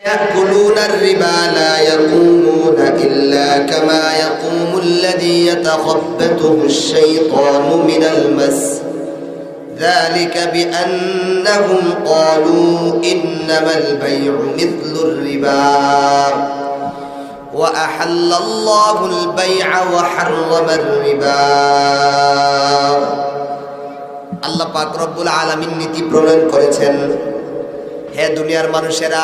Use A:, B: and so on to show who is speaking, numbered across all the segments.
A: يأكلون الربا لا يقومون إلا كما يقوم الذي يتخبطه الشيطان من المس ذلك بأنهم قالوا إنما البيع مثل الربا وأحل الله البيع وحرم الربا আল্লাহ পাক রব্বুল আলামিন নীতি প্রণয়ন করেছেন, হে দুনিয়ার মানুষেরা,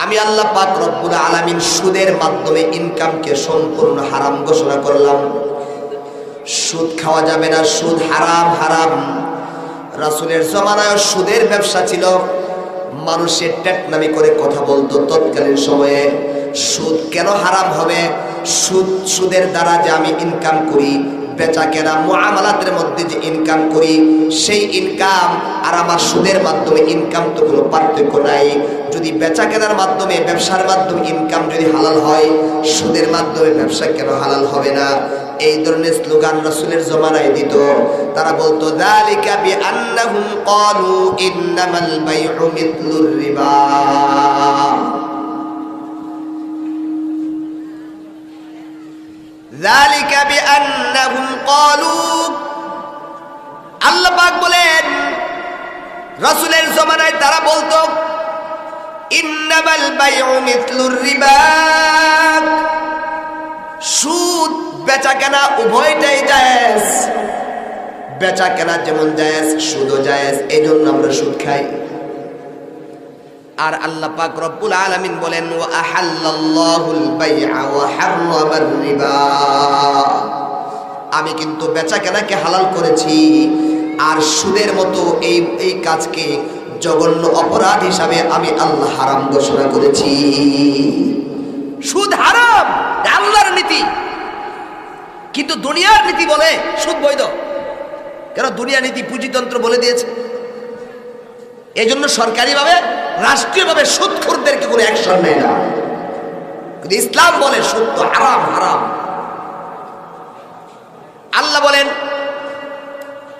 A: আমি আল্লাহ পাক রব্বুল আলামিন সুদের মাধ্যমে ইনকামকে সম্পূর্ণ হারাম ঘোষণা করলাম। সুদ খাওয়া যাবে না, সুদ হারাম হারাম। রাসূলের জমানায় সুদের ব্যবসা ছিল, মানুষের টেটনামি করে কথা বলতো তৎকালীন সময়ে। সুদ কেন হারাম হবে? সুদের দ্বারা যে আমি ইনকাম করি, বেচা কেনা মুআমালাতের মধ্যে যে ইনকাম করি, সেই ইনকাম আর আমার সুদের মাধ্যমে ইনকাম তো কোনো পার্থক্য নাই। যদি বেচা কেনার মাধ্যমে, ব্যবসার মাধ্যমে ইনকাম যদি হালাল হয়, সুদের মাধ্যমে ব্যবসা কেন হালাল হবে না? এই ধরনের স্লোগান রাসূলের জমানায় দিত। তারা বলতো যালিকা বিআন্নাহুম ক্বালু ইন্নামাল বাইউ মিথলুর রিবা। যালিকা বিআন্নাহুম ক্বালু, আল্লাহ পাক বলেন রাসূলের জমানায় তারা বলতো ইন্নামাল বাইউ মিথলুর রিবা, সুদ বেচা কেনা উভয়টাই জায়েজ। বেচা কেনা যেমন জায়েজ, সুদও জায়েজ, এজন্য আমরা সুদ খাই। আর আল্লাহ পাক রব্বুল আলামিন বলেন ওয়া আহাল্লাল্লাহুল বাই'a ওয়া হাররামার রিবা, আমি কিন্তু বেচা কেনাকে হালাল করেছি, আর সুদের মতো এই কাজকে জঘন্য অপরাধ হিসাবে আমি আল্লাহ হারাম ঘোষণা করেছি। সুদ হারাম, আল্লাহর নীতি, কিন্তু দুনিয়ার নীতি বলে সুদ বৈধ। কেন? দুনিয়া নীতি পুঁজিতন্ত্র বলে দিয়েছে। এই জন্য সরকারিভাবে, রাষ্ট্রীয়ভাবে সুদখোরদেরকে কোনো অ্যাকশন নেয় না। কিন্তু ইসলাম বলে সুদ তো হারাম হারাম। আল্লাহ বলেন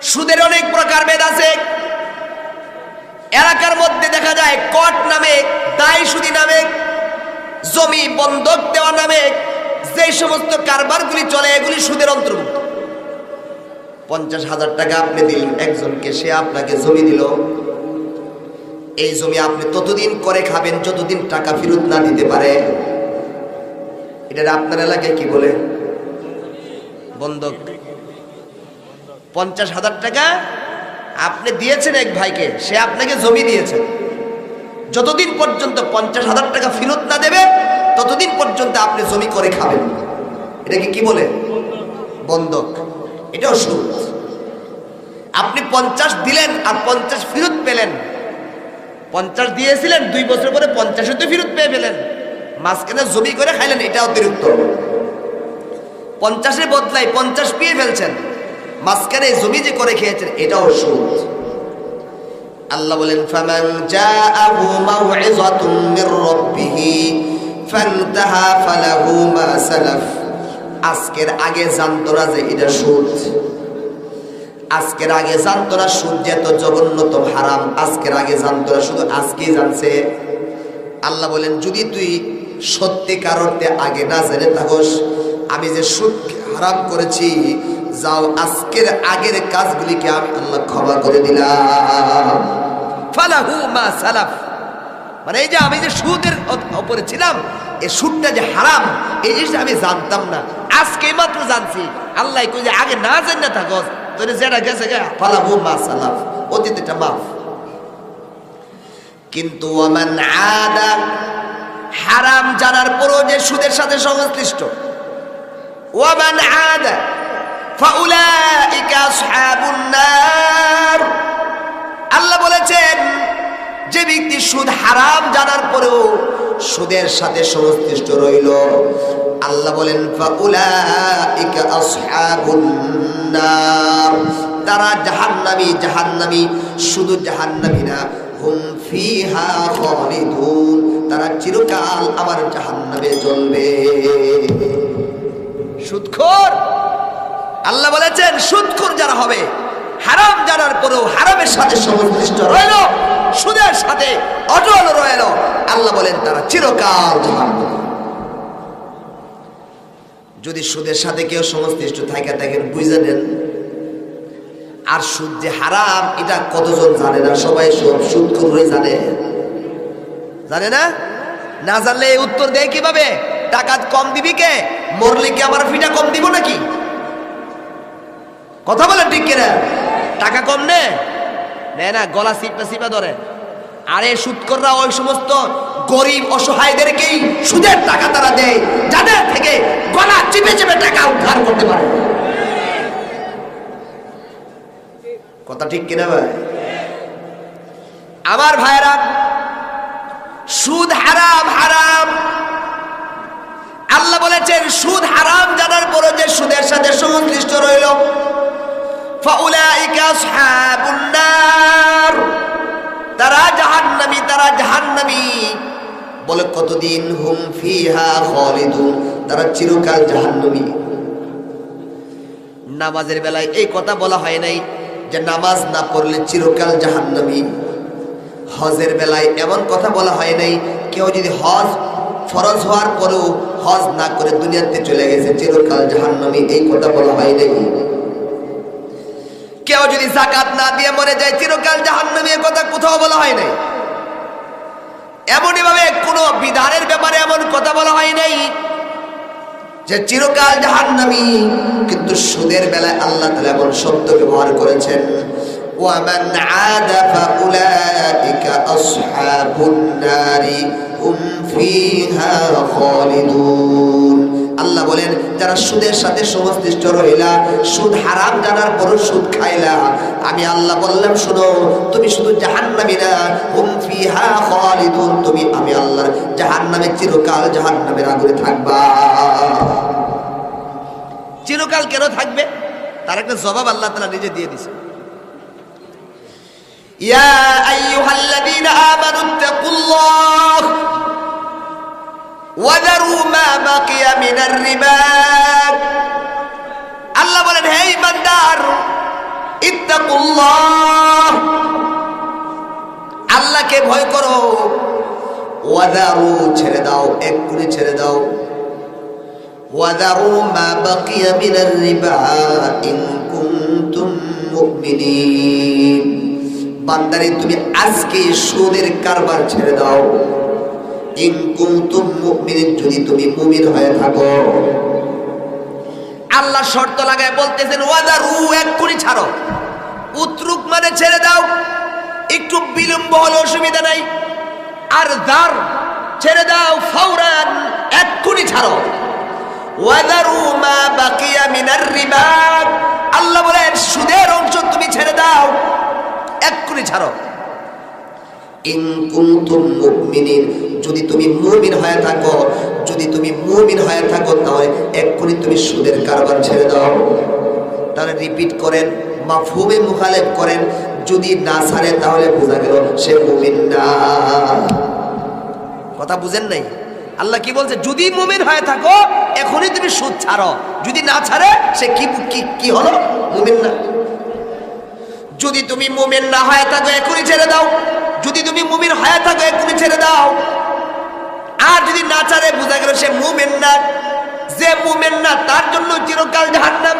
A: সুদের অনেক প্রকার ভেদ আছে। এলাকার মধ্যে দেখা যায় কট নামে, দায় সুদি নামে, জমি বন্ধক দেওয়া নামে যে সমস্ত কারবারগুলি চলে, এগুলি সুদের অন্তর্ভুক্ত। 50,000 টাকা আপনি দিলেন একজনকে, সে আপনাকে জমি দিল। এই জমি আপনি ততদিন করে খাবেন যতদিন টাকা ফেরত না দিতে পারে। এটা আপনার এলাকায় কি বলে? বন্ধক। 50,000 টাকা আপনি দিয়েছেন এক ভাইকে, সে আপনাকে জমি দিয়েছে। যতদিন পর্যন্ত 50,000 টাকা ফেরত না দেবে ততদিন পর্যন্ত আপনি জমি করে খাবেন। এটাকে কি বলে? বন্ধক। এটাও সুদ। আপনি 50 দিলেন আর 50 ফেরত পেলেন। 50 দিয়েছিলেন, 2 বছর পরে 50 তো ফেরত পেয়ে পেলেন, মাঝখানে জমি করে খাইলেন, এটা অতিরিক্ত। 50-এর বদলায় 50 পেয়ে ফেলছেন, মাঝখানে জমি যে করে খেয়েছেন, এটাও সুদ। আল্লাহ বলেন ফামান জাআহু মাউইযাতুম মির রাব্বিহি ফান্তাহা ফালাহু মা সালাফ। আজকের আগে জানতো না যে এটা সুদ। আজকের আগে জানতো না সুদ যে এত জঘন্যতম হারাম। আজকের আগে জানতো না, শুধু আজকেই জানছে। আল্লাহ বলেন যদি তুই সত্যিকার অর্থে আগে না জেনে থাকস আমি যে সুদ হারাম করেছি, যাও আজকের আগের কাজগুলিকে আমি আল্লাহ ক্ষমা করে দিলাম। ফালাহু মা সালাফ, মানে এই যে আমি যে সুদের উপরে ছিলাম, এই সুদটা যে হারাম, এই জিনিসটা আমি জানতাম না, আজকে মাত্র জানছি। আল্লাহ কই যে আগে না জানা থাকস, তোরে যেটা গেছে গা ফালাহু মা সালাফ, অতীতটা মাফ। কিন্তু ওয়ামান আদা, হারাম জানার পরও যে সুদের সাথে সংশ্লিষ্ট, ওয়ামান আদা ফাউলাইকা আসহাবুন নার। আল্লাহ বলেছেন যে ব্যক্তি সুদ হারাম জানার পরেও সুদের সাথে সংশ্লিষ্ট রইল, আল্লাহ বলেন ফাউলাইকা আসহাবুন নার, তারা জাহান্নামী। জাহান্নামী, শুধু জাহান্নামী না, হুম ফিহা খালিদুন, তারা চিরকাল আমার জাহান্নামে জ্বলবে। সুদখোর, আল্লাহ বলেছেন সুদখোর যারা হবে, হারাম জানার পরেও হারামের সাথে সংশ্লিষ্ট রইল, সুদের সাথে অটল রইল, আল্লাহ বলেন তারা চিরকাল জাহান্নামী। যদি সুদের সাথে কেউ সংশ্লিষ্ট থাকে থাকেন বুঝে নেন। আর সুদ যে হারাম এটা কতজন জানে না? সবাই সব সুদ করে জানে না? না জানলে এই উত্তর দেয় কিভাবে? টাকা কম দিবি কে? মরলে কি আমার ফিটা কম দিব নাকি? কথা বলেন ঠিক কিনা? টাকা কম নেয় না, গলা সিপা ধরে। আরে সুদখোররা ওই সমস্ত গরিব অসহায়দেরকেই সুদের টাকা তারা দেয়, যাদের থেকে গলা চিপে চিপে টাকা উদ্ধার করতে পারে। কথা ঠিক কিনা ভাই? আমার ভাইরা, সুদ হারাম। আল্লাহ বলেছেন সুদ হারাম জানার পরও যে সুদের সাথে সংশ্লিষ্ট রইল, ফাউলাইকা আসহাবুন নার, তারা জাহান্নামী। বলে কতদিন? হুম ফিহা খালিদুন, তারা চিরকাল জাহান্নামী। নামাজের বেলায় এই কথা বলা হয় নাই যে নামাজ না পড়লে চিরকাল জাহান্নামী। হজের বেলায় এমন কথা বলা হয় নাই কেউ যদি হজ ফরজ হওয়ার পরেও হজ না করে দুনিয়াতে চলে গেছে চিরকাল জাহান্নামী, এই কথা বলা হয় নাই। কেউ যদি যাকাত না দিয়ে মরে যায় চিরকাল জাহান্নামী, এই কথা কোথাও বলা হয় নাই। এমনই ভাবে কোন বিধানের ব্যাপারে এমন কথা বলা হয় নাই যে চিরকাল জাহান্নামী। কিন্তু সুদের বেলায় আল্লাহ তাআলা এমন শব্দ ব্যবহার করেছেন, ওয়ামান আদা ফাউলাইকা আসহাবুন নারি হুম ফিহা খালিদুন। আল্লাহ বলেন যারা সুদের সাথে সংশ্লিষ্ট রইলা, সুদ হারাম জানার পরও সুদ খাইলা, আমি আল্লাহ বললাম শোনো, তুমি শুধু জাহান্নামী না, হুম ফিহা খালিদুন, তুমি আমি আল্লাহর জাহান্নামে চিরকাল জাহান্নামের আগুনে থাকবা। চিরকাল কেন থাকবে? তার একটা জবাব আল্লাহ তাআলা নিজে দিয়ে দিয়েছে। ইয়া আইয়ুহাল্লাযীনা আমানুত্তাকুল্লাহ ওয়াযারু মা বাকিয়া মিনার রিবা। আল্লাহ বলেন হে ইমানদার, ইত্তাকুল্লাহ, আল্লাহকে ভয় করো। ওয়াযারু, ছেড়ে দাও, এক্ষুনি ছেড়ে দাও। ওয়াযারু মা বাকিয়া মিনার রিবা ইন কুনতুম মুমিনিন। বান্দারে তুমি আজকে সুদের কারবার ছেড়ে দাও। ইন কুনতুম মুমিনিন, যদি তুমি মুমিন হয়ে থাকো। আল্লাহ শর্ত লাগায় বলতেছেন ওয়াযারু, এক্ষুনি ছাড়ো। উতরুক মানে ছেড়ে দাও, একটু বিলম্ব হলে অসুবিধা নাই। আর দার, ছেড়ে দাও ফাওরান, এক্ষুনি ছাড়ো। ওয়াযারু মা বাকিয়া মিনার রিবা, আল্লাহ বলেন সুদের অংশ তুমি ছেড়ে দাও, এক্ষুনি ছাড়ো। ইন কুনতুম মুমিনিন, যদি তুমি মুমিন হয়ে থাকো, তাহলে এক্ষুনি তুমি সুদের কারবার ছেড়ে দাও। তাহলে রিপিট করেন, মাফহুমে মুখালেফ করেন। যদি না ছাড়ে তাহলে বোঝা গেল সে মুমিন না। কথা বুঝেন নাই? আল্লাহ কি বলছে? যদি মুমিন হয়ে থাকো এখনই তুমি সুদ ছাড়ো, যদি না ছাড়ে সে কি হলো? মুমিন না। যদি তুমি মুমিন না হয়ে থাকো এখনই ছেড়ে দাও, যদি তুমি মুমিন হয়ে থাকো এখনই ছেড়ে দাও। আর যদি না ছাড়ে বোঝা গেল সে মুমিন না। যে মুমিন না তার জন্য চিরকাল জাহান্নাম।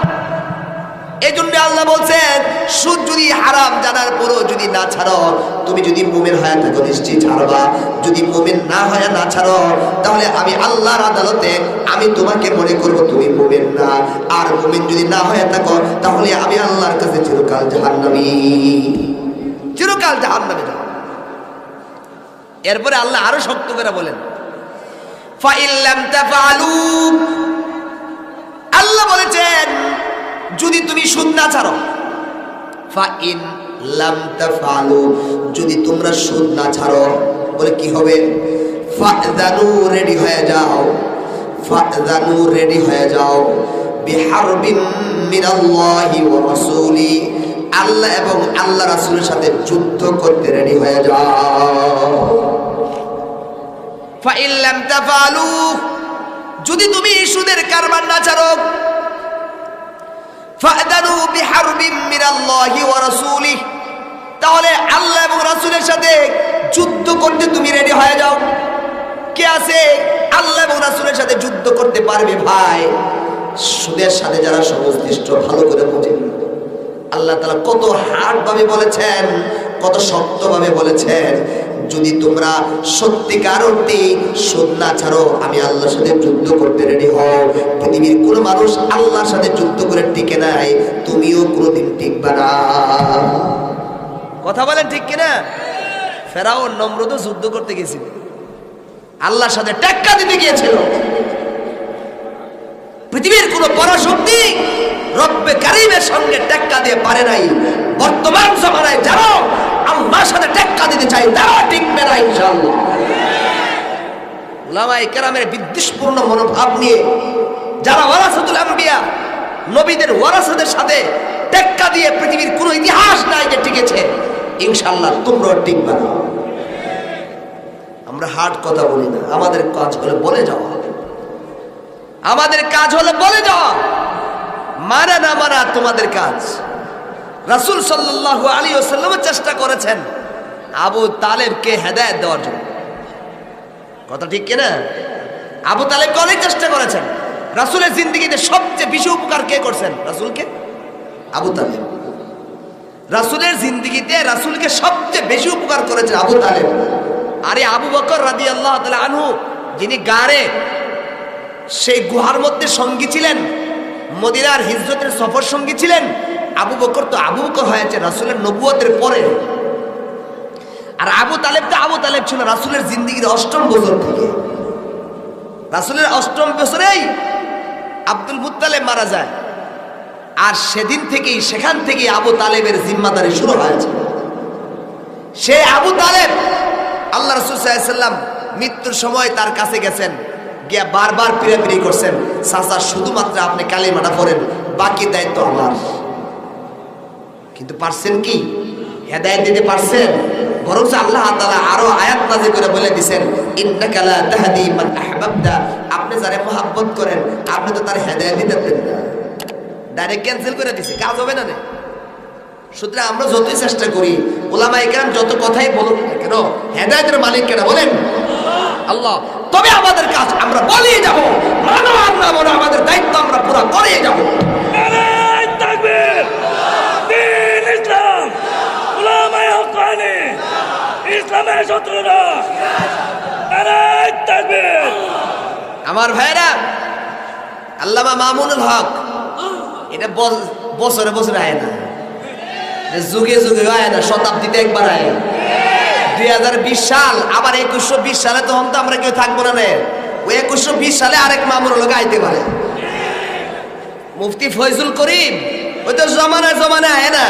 A: এই জন্য আল্লাহ বলছেন সুদ যদি হারাম জানার পরও যদি না ছাড়ো, তুমি যদি মুমিন হয়ে থাকো নিশ্চয়ই ছাড়বা। যদি মুমিন না হয়ে না ছাড়ো, তাহলে আমি আল্লাহর আদালতে আমি তোমাকে মনে করব তুমি মুমিন না। আর মুমিন যদি না হয়ে থাকো, তাহলে আমি আল্লাহর কাছে চিরকাল জাহান্নামী, চিরকাল জাহান্নামে যাব। এরপরে আল্লাহ আরো শক্ত করে বলেন ফাইন লাম তাফআলু, আল্লাহ বলেছেন যদি তুমি সুদ না ছাড়ো। ফাইন লাম তাফআলু, যদি তোমরা সুদ না ছাড়ো, বলে কি হবে? ফাযানু, রেডি হয়ে যাও। ফাযানু, রেডি হয়ে যাও। বিহারবিন মিনাল্লাহি ওয়া রাসূলি, আল্লাহ এবং আল্লাহ রাসূলের সাথে যুদ্ধ করতে রেডি হয়ে যাও। ফাইন লাম তাফআলু, যদি তুমি সুদের কারবার না ছাড়ো, ফাযানু বিহারবিন মিনাল্লাহি ওয়া রাসূলিহি, তাহলে আল্লাহ এবং রাসূলের সাথে যুদ্ধ করতে তুমি রেডি হয়ে যাও। কে আছে আল্লাহ এবং রাসূলের সাথে যুদ্ধ করতে পারবে? ভাই, সুদের সাথে যারা সংশ্লিষ্ট ভালো করে বোঝেন। আল্লাহ তাআলা কত হার্ড ভাবে বলেছেন, কত শক্ত ভাবে বলেছেন, যদি তোমরা সত্যিকার অর্থে সুদ না ছাড়ো আমি আল্লাহর সাথে যুদ্ধ করতে রেডি হও। পৃথিবীর কোনো মানুষ আল্লাহর সাথে যুদ্ধ করে টিকে নাই, তুমিও কোনোদিন টিকবে না। কথা বলেন ঠিক কিনা? ফেরাউন নমরুদ যুদ্ধ করতে গেছিল, আল্লাহর সাথে টেক্কা দিতে গিয়েছিল। পৃথিবীর কোন পরাশক্তি রব্বে কারীমের সঙ্গে টেক্কা দিয়ে পারে নাই। বর্তমান জামানায় যারা আল্লাহর সাথে টেক্কা দিতে চায় তারা টিকবে না ইনশাআল্লাহ। উলামায়ে কেরামের বিদ্বেষপূর্ণ মনোভাব নিয়ে যারা ওয়ারাসাতুল আম্বিয়া, নবীদের ওয়ারাসাদের সাথে টেক্কা দিয়ে পৃথিবীর কোনো ইতিহাস নাই যে টিকেছে। ইনশাআল্লাহ তোমরাও টিকবে না। আমরা হার্ড কথা বলি না, আমাদের কাজ হলো বলে যাওয়া। আমাদের কাজ হলো বলে যাওয়া, মানা না মানা তোমাদের কাজ। রাসূল সাল্লাল্লাহু আলাইহি ওয়াসাল্লাম চেষ্টা করেছেন আবু তালেবকে হেদায়েত দেওয়ার জন্য। কথা ঠিক কিনা? আবু তালেবকে অনেক চেষ্টা করেছেন। রাসূলের জিন্দেগিতে সবচেয়ে বেশি উপকার কে করছেন? রাসূলকে? আবু তালেব। রাসূলের জিন্দেগিতে রাসূলকে সবচেয়ে বেশি উপকার করেছেন আবু তালেব। আরে আবু বকর রাদিয়াল্লাহু তাআলা আনহু, যিনি গারে সেই গুহার মধ্যে সঙ্গী ছিলেন, মদিনার হিজরতের সফর সঙ্গী ছিলেন, আবু বকর তো আবু বকর হয়েছে রাসূলের নবুয়তের পরে। আর আবু তালেব ছিল রাসূলের জিন্দেগির ৮ম বছর থেকে। রাসূলের ৮ম বছরেই আব্দুল মুত্তালিব মারা যায়। আর সেখান থেকেই আবু তালেবের জিম্মাদারি শুরু হয়েছে। সে আবু তালেব আল্লাহ রাসূল সাল্লাল্লাহু আলাইহি ওয়াসাল্লাম মৃত্যুর সময় তার কাছে গেছেন, গিয়া বারবার পিড়াপিড়ি করছেন, চাচা শুধুমাত্র আপনি কালিমাটা পড়েন, বাকি দায়িত্ব আমার। কিন্তু পারছেন কি? হেদায়েত দিতে পারছেন? বরং আল্লাহ তাআলা আরো আয়াত নাযিল করে বলে দিবেন, ইন্নাকা লা তাহদি মান আহবাবতা, আপনি যারে মহব্বত করেন আপনি তো তার হেদায়েত দিতে পারেন না। ডাইরেক্ট ক্যান্সেল করে দিছে, কাজ হবে না। সুতরাং আমরা যতই চেষ্টা করি, উলামায়ে কেরাম যত কথাই বলুন না কেন, হেদায়েতের মালিক কেন বলেন? আল্লাহ। তবে আমাদের কাজ আমরা বলিয়ে যাব, মানো আর না মানো আমাদের দায়িত্ব আমরা পুরো করিয়ে যাব।
B: নারায়ে তাকবীর, দ্বীন ইসলাম, উলামায়ে হক্কানি, ইসলামের শত্রুরা, নারায়ে তাকবীর।
A: আমার ভাইরা, আল্লামা মামুনুল হক, এটা বছরে বছরে আয় না, যুগে যুগে আয় না, শতাব্দীতে একবার আয়। 2020 সাল, আবার 2120 সালে তখন তো আমরা কেউ থাকবো না। ওই 2120 সালে আরেক মামুনুল হক আইতে পারে। মুফতি ফয়জুল করিম, ওই তো জমানায় আয় না।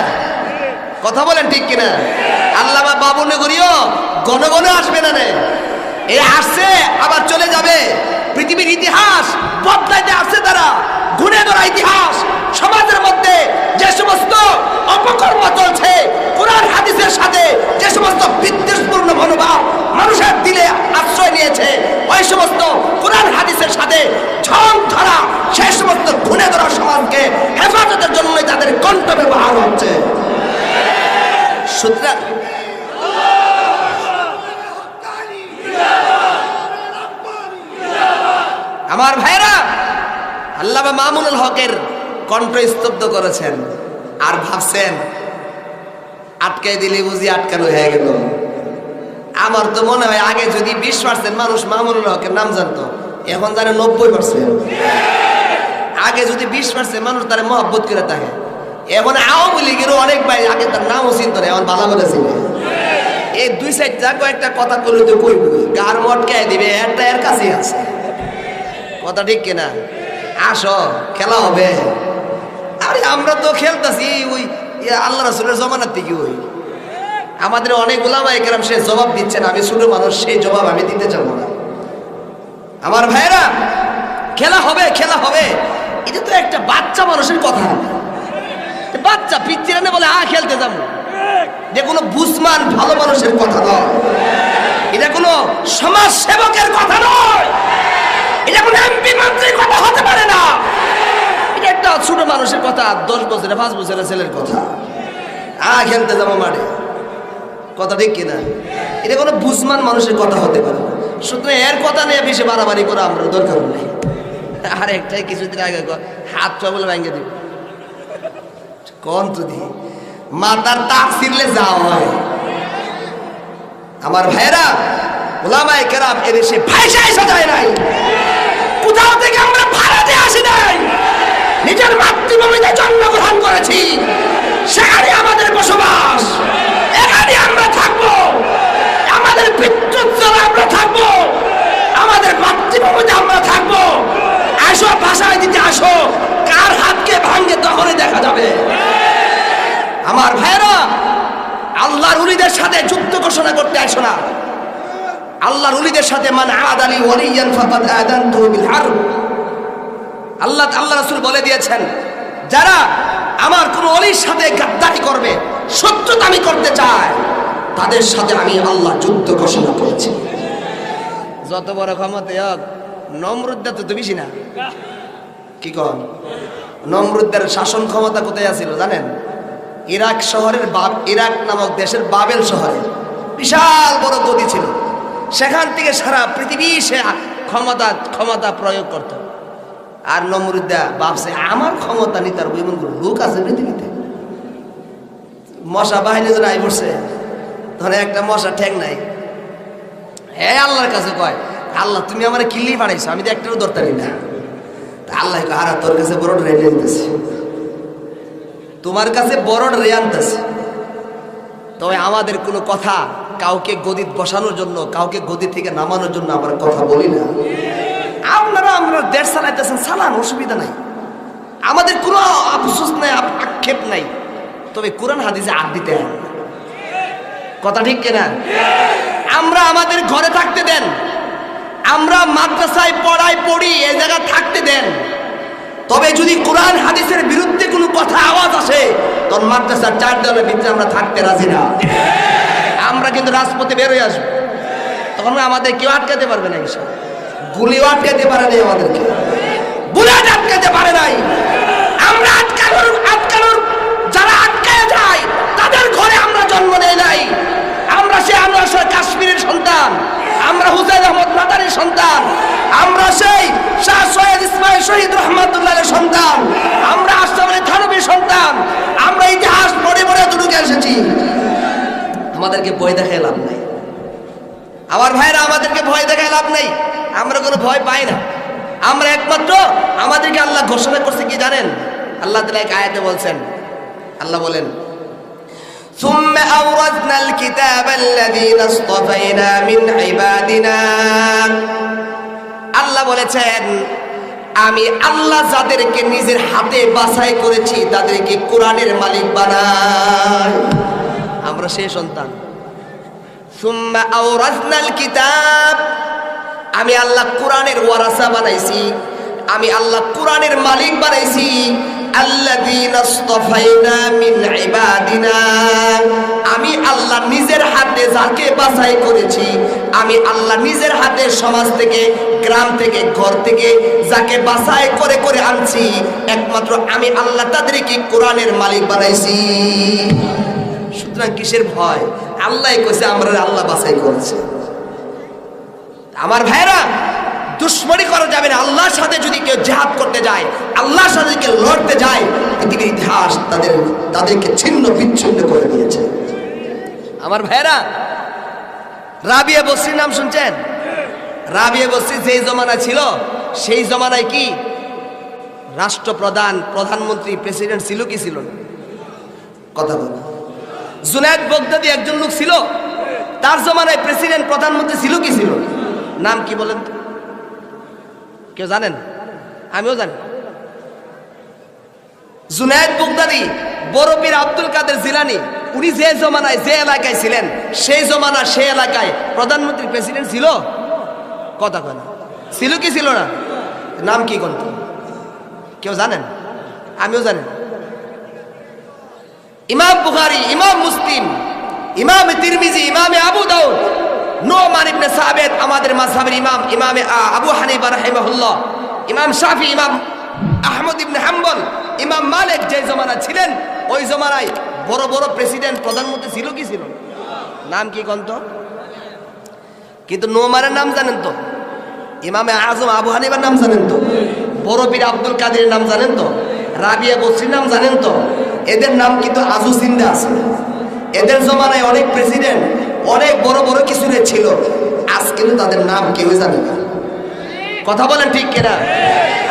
A: কথা বলেন ঠিক কিনা? আল্লামা বাবুনগরীও গণগণে আসবে না। এই আসছে আবার চলে যাবে। পৃথিবীর ইতিহাস বদলাইতে আসছে তারা, ঘুরে ধরা ইতিহাস। সমাজের মধ্যে যে সমস্ত অপকর্ম চলছে, কোরআন হাদিসের সাথে যে সমস্ত বিদ্বেষপূর্ণ মনোভাব মানুষের দিলে আশ্রয় নিয়েছে, ওই সমস্ত কোরআন হাদিসের সাথে ঝং ধরা সেই সমস্ত ঘুরে ধরা সমাজকে হেফাজতের জন্য তাদের কণ্ঠ ব্যবহার হচ্ছে। সুতরাং আমার ভাইরা, আল্লামা মামুনুল হকের কণ্ঠ স্তব্ধ করেছেন। আর ভাবছেন আটকাই দিলে বুঝি আটকানো হয়ে গেল। আমার তো মনে হয় আগে যদি 20% মানুষ মামুনুল হকের নাম জানতো, এখন জানে 90%। আগে যদি 20% মানুষ তার মহব্বত করে থাকে, এখন আওয়ামী লীগেরও অনেক ভাই আগে তার নামও চিনত না, এখন ভালো করে চিনে। এই 2-4টা কয়েকটা কথা করলে তো কইব, গার মটকায় দিবে, একটা এর কাছেই আছে। কথা ঠিক কিনা? আসো, খেলা হবে। আরে আমরা তো খেলতেছি ওই আল্লাহ রাসূলের জমানার থেকে। ওই আমাদের অনেক উলামায়ে কেরাম সে জবাব দিচ্ছেন, আমি ছোট মানুষ, সেই জবাব আমি দিতে চাবো না। আমার ভাইরা, খেলা হবে, খেলা হবে। এটা তো একটা বাচ্চা মানুষের কথা। বাচ্চা পিচ্ছিরানে বলে খেলতে যাবো, যে কোনো বুঝমান ভালো মানুষের কথা নয়। এটা কোনো সমাজ সেবকের কথা নয়। এটা কোনো এমপি মন্ত্রীর কথা হতে পারে না। এটা একটা ছোট মানুষের কথা, 10 বছরের 5 বছরের ছেলের কথা। খেলতে যাবো মাঠে। কথা ঠিক কিনা? এটা কোনো বুঝমান মানুষের কথা হতে পারে না। সুতরাং এর কথা নিয়ে বেশি বাড়াবাড়ি করা আমরা দরকার নেই। আর একটাই কিছুদিন আগে হাত বলে ভেঙে দিব কোন তুই মাতার তাক ছিঁড়লে যাওয়া হয়। আমার ভাইয়েরা, ওলামায়ে কেরাম এদেশে ভাইসাই সাজায় নাই, কোথাও থেকে আমরা ভাড়াতে আসি নাই, নিজের মাতৃভূমিতে জন্মগ্রহণ করেছি, সেখানে আমাদের বসবাস, এখানে আমরা থাকবো, আমাদের পিতৃত্বরা আমরা থাকবো, আমাদের মাতৃভূমিতে আমরা থাকবো। আসো ভাষায় দিতে আসো, কার হাতকে ভাঙে তখনই দেখা যাবে। আমার ভাইয়েরা, আল্লাহর ওলিদের সাথে যুদ্ধ ঘোষণা করতে আসো না। আল্লাহর ওলিদের সাথে মান আদালি ওয়ালিয়ান ফাকাদ আযানতুহু বিল হারব। আল্লাহ রাসূল বলে দিয়েছেন, যারা আমার কোন ওলির সাথে গাদ্দারি করবে, শত্রুতামি করতে চায়, তাদের সাথে আমি আল্লাহ যুদ্ধ ঘোষণা করেছি। যত বড় ক্ষমতা হোক, নমরুদ্দার তো বেশি না। কি কন? নমরুদ্দার শাসন ক্ষমতা কোথায় আছিল জানেন? ইরাক শহরের ইরাক নামক দেশের বাবেল শহরে বিশাল বড় গদি ছিল। সেখান থেকে সারা পৃথিবী সে ক্ষমতা প্রয়োগ করত। আর নমরুদ্দা ভাবছে আমার ক্ষমতা নিতে পারবো এমন কোন লোক আছে পৃথিবীতে? মশা বাহিনী যেন আই পড়ছে, ধরে একটা মশা ঠেক নাই, হ্যাঁ আল্লাহর কাছে কয়, আল্লাহ তুমি আমার কিল্লি পাঠাইছো, আমি তো একটারও ধরতারি না। আল্লাহ আর তোর কাছে বড় রেলে আনতেছে, তোমার কাছে বড় রে আনতেছে। তবে আমাদের কোনো কথা কাউকে গদিত বসানোর জন্য, কাউকে গদি থেকে নামানোর জন্য আমরা কথা বলি না। আমরা দেশ চালাইতেছেন, চালান, অসুবিধা নাই, আমাদের কোনো আফসোস নাই, আক্ষেপ নাই। তবে কোরআন হাদিসে আদ দিতে হয়, কথা ঠিক কিনা? আমরা আমাদের ঘরে থাকতে দেন, আমরা মাদ্রাসায় পড়ি, এই জায়গা থাকতে দেন। তবে যদি কোরআন হাদিসের বিরুদ্ধে কোনো কথা আওয়াজ আসে, তখন মাদ্রাসার 4 দেওয়ালের ভিতরে আমরা থাকতে রাজি না। আমরা কিন্তু রাজপথে বেরোয় আসবো, তখন আমাদের কেউ আটকাতে পারবে না। গুলিও আটকাতে পারে নাই, আমাদেরকে বুলেট আটকাতে পারে নাই। আমরা আটকানোর যারা আটকায় যায় তাদের ঘরে আমরা জন্ম নেই নাই। আমরা কাশ্মীরের সন্তান, আমরা হুসাইন আহমদ মাদানির সন্তান, আমরা সেই শাহ সৈয়দ ইসমাইল শহীদ রহমাতুল্লাহের সন্তান, আমরা আশরাফ আলী থানভীর সন্তান। আমরা ইতিহাস পড়ে এতটুকু এসেছি। আমাদেরকে ভয় দেখায় লাভ নাই। আমার ভাইরা, আমাদেরকে ভয় দেখায় লাভ নাই। আমরা কোনো ভয় পাই না। আমরা একমাত্র, আমাদেরকে আল্লাহ ঘোষণা করছে কি জানেন? আল্লাহ তাআলা এক আয়াতে বলছেন, আল্লাহ বলেন, ثم أورثنا الكتاب الذين اصطفينا من عبادنا। আল্লাহ বলেছেন, আমি আল্লাহ যাদেরকে নিজের হাতে বাছাই করেছি তাদেরকে কোরআনের মালিক বানাই। আমরা সেই সন্তান। ثم أورثنا الكتاب, আমি আল্লাহ কোরআনের ওয়ারাসা বানাইছি, আমি আল্লাহ কোরআনের মালিক বানাইছি। আল্লাযীনা ইসতাফাইনা মিন ইবাদিনা, আমি আল্লাহ নিজের হাতে যাকে বাছাই করেছি, আমি আল্লাহ নিজের হাতে সমাজ থেকে, গ্রাম থেকে, ঘর থেকে যাকে বাছাই করে আনছি, একমাত্র আমি আল্লাহ তাদেরকে কোরআনের মালিক বানাইছি। সুতরাং কিসের ভয়? আল্লাহই কইছে আমরা আল্লাহ বাছাই করেছে। আমার ভাইরা, দুশ্মনী করা যাবে না। আল্লাহর সাথে যদি কেউ জিহাদ করতে যায়, আল্লাহর সাথে কেউ লড়তে যায়, পৃথিবীর ইতিহাস তাদেরকে ছিন্ন বিচ্ছিন্ন করে দিয়েছে। আমার ভাইরা, রাবিয়া বসরির নাম শুনছেন? রাবিয়া বসরি যেই জমানা ছিল, সেই জমানায় কি রাষ্ট্রপ্রধান, প্রধানমন্ত্রী, প্রেসিডেন্ট ছিল কি ছিল না? কথা বল। জুনায়েদ বাগদাদি একজন লোক ছিল, তার জমানায় প্রেসিডেন্ট, প্রধানমন্ত্রী ছিল কি ছিল? নাম কি বলেন? কেউ জানেন? আমিও জানি। জুনায়েদ বাগদাদি, বড় পীর আব্দুল কাদের জিলানী, উনি যে জমানায় যে এলাকায় ছিলেন, সেই জমানা সেই এলাকায় প্রধানমন্ত্রী, প্রেসিডেন্ট ছিল? কথা কয় না, ছিল কি ছিল না? নাম কি কোন? কেউ জানেন? আমিও জানি। ইমাম বুখারী, ইমাম মুসলিম, ইমাম তিরমিজি, ইমাম আবু দাউদ, নোমান ইবনে সাবিত আমাদের মাযহাবের ইমাম, ইমাম আবু হানিফা রাহিমাহুল্লাহ, ইমাম শাফি, ইমাম আহমদ ইবনে হাম্বল, ইমাম মালিক যে জমানা ছিলেন, ওই জমানায় বড় বড় প্রেসিডেন্ট, প্রধানমন্ত্রী ছিল কি ছিল? নাম কি কোন তো? কিন্তু নোমানের নাম জানেন তো? ইমামে আজম আবু হানিফার নাম জানেন তো? বড় পীর আব্দুল কাদের নাম জানেন তো? রাবিয়া বসরির নাম জানেন তো? এদের নাম কিন্তু আজও জিন্দা আছে। এদের জমানায় অনেক প্রেসিডেন্ট, অনেক বড় বড় কিছু ছিল, আজ কিন্তু তাদের নাম কেউ জানে না। কথা বলেন ঠিক কিনা?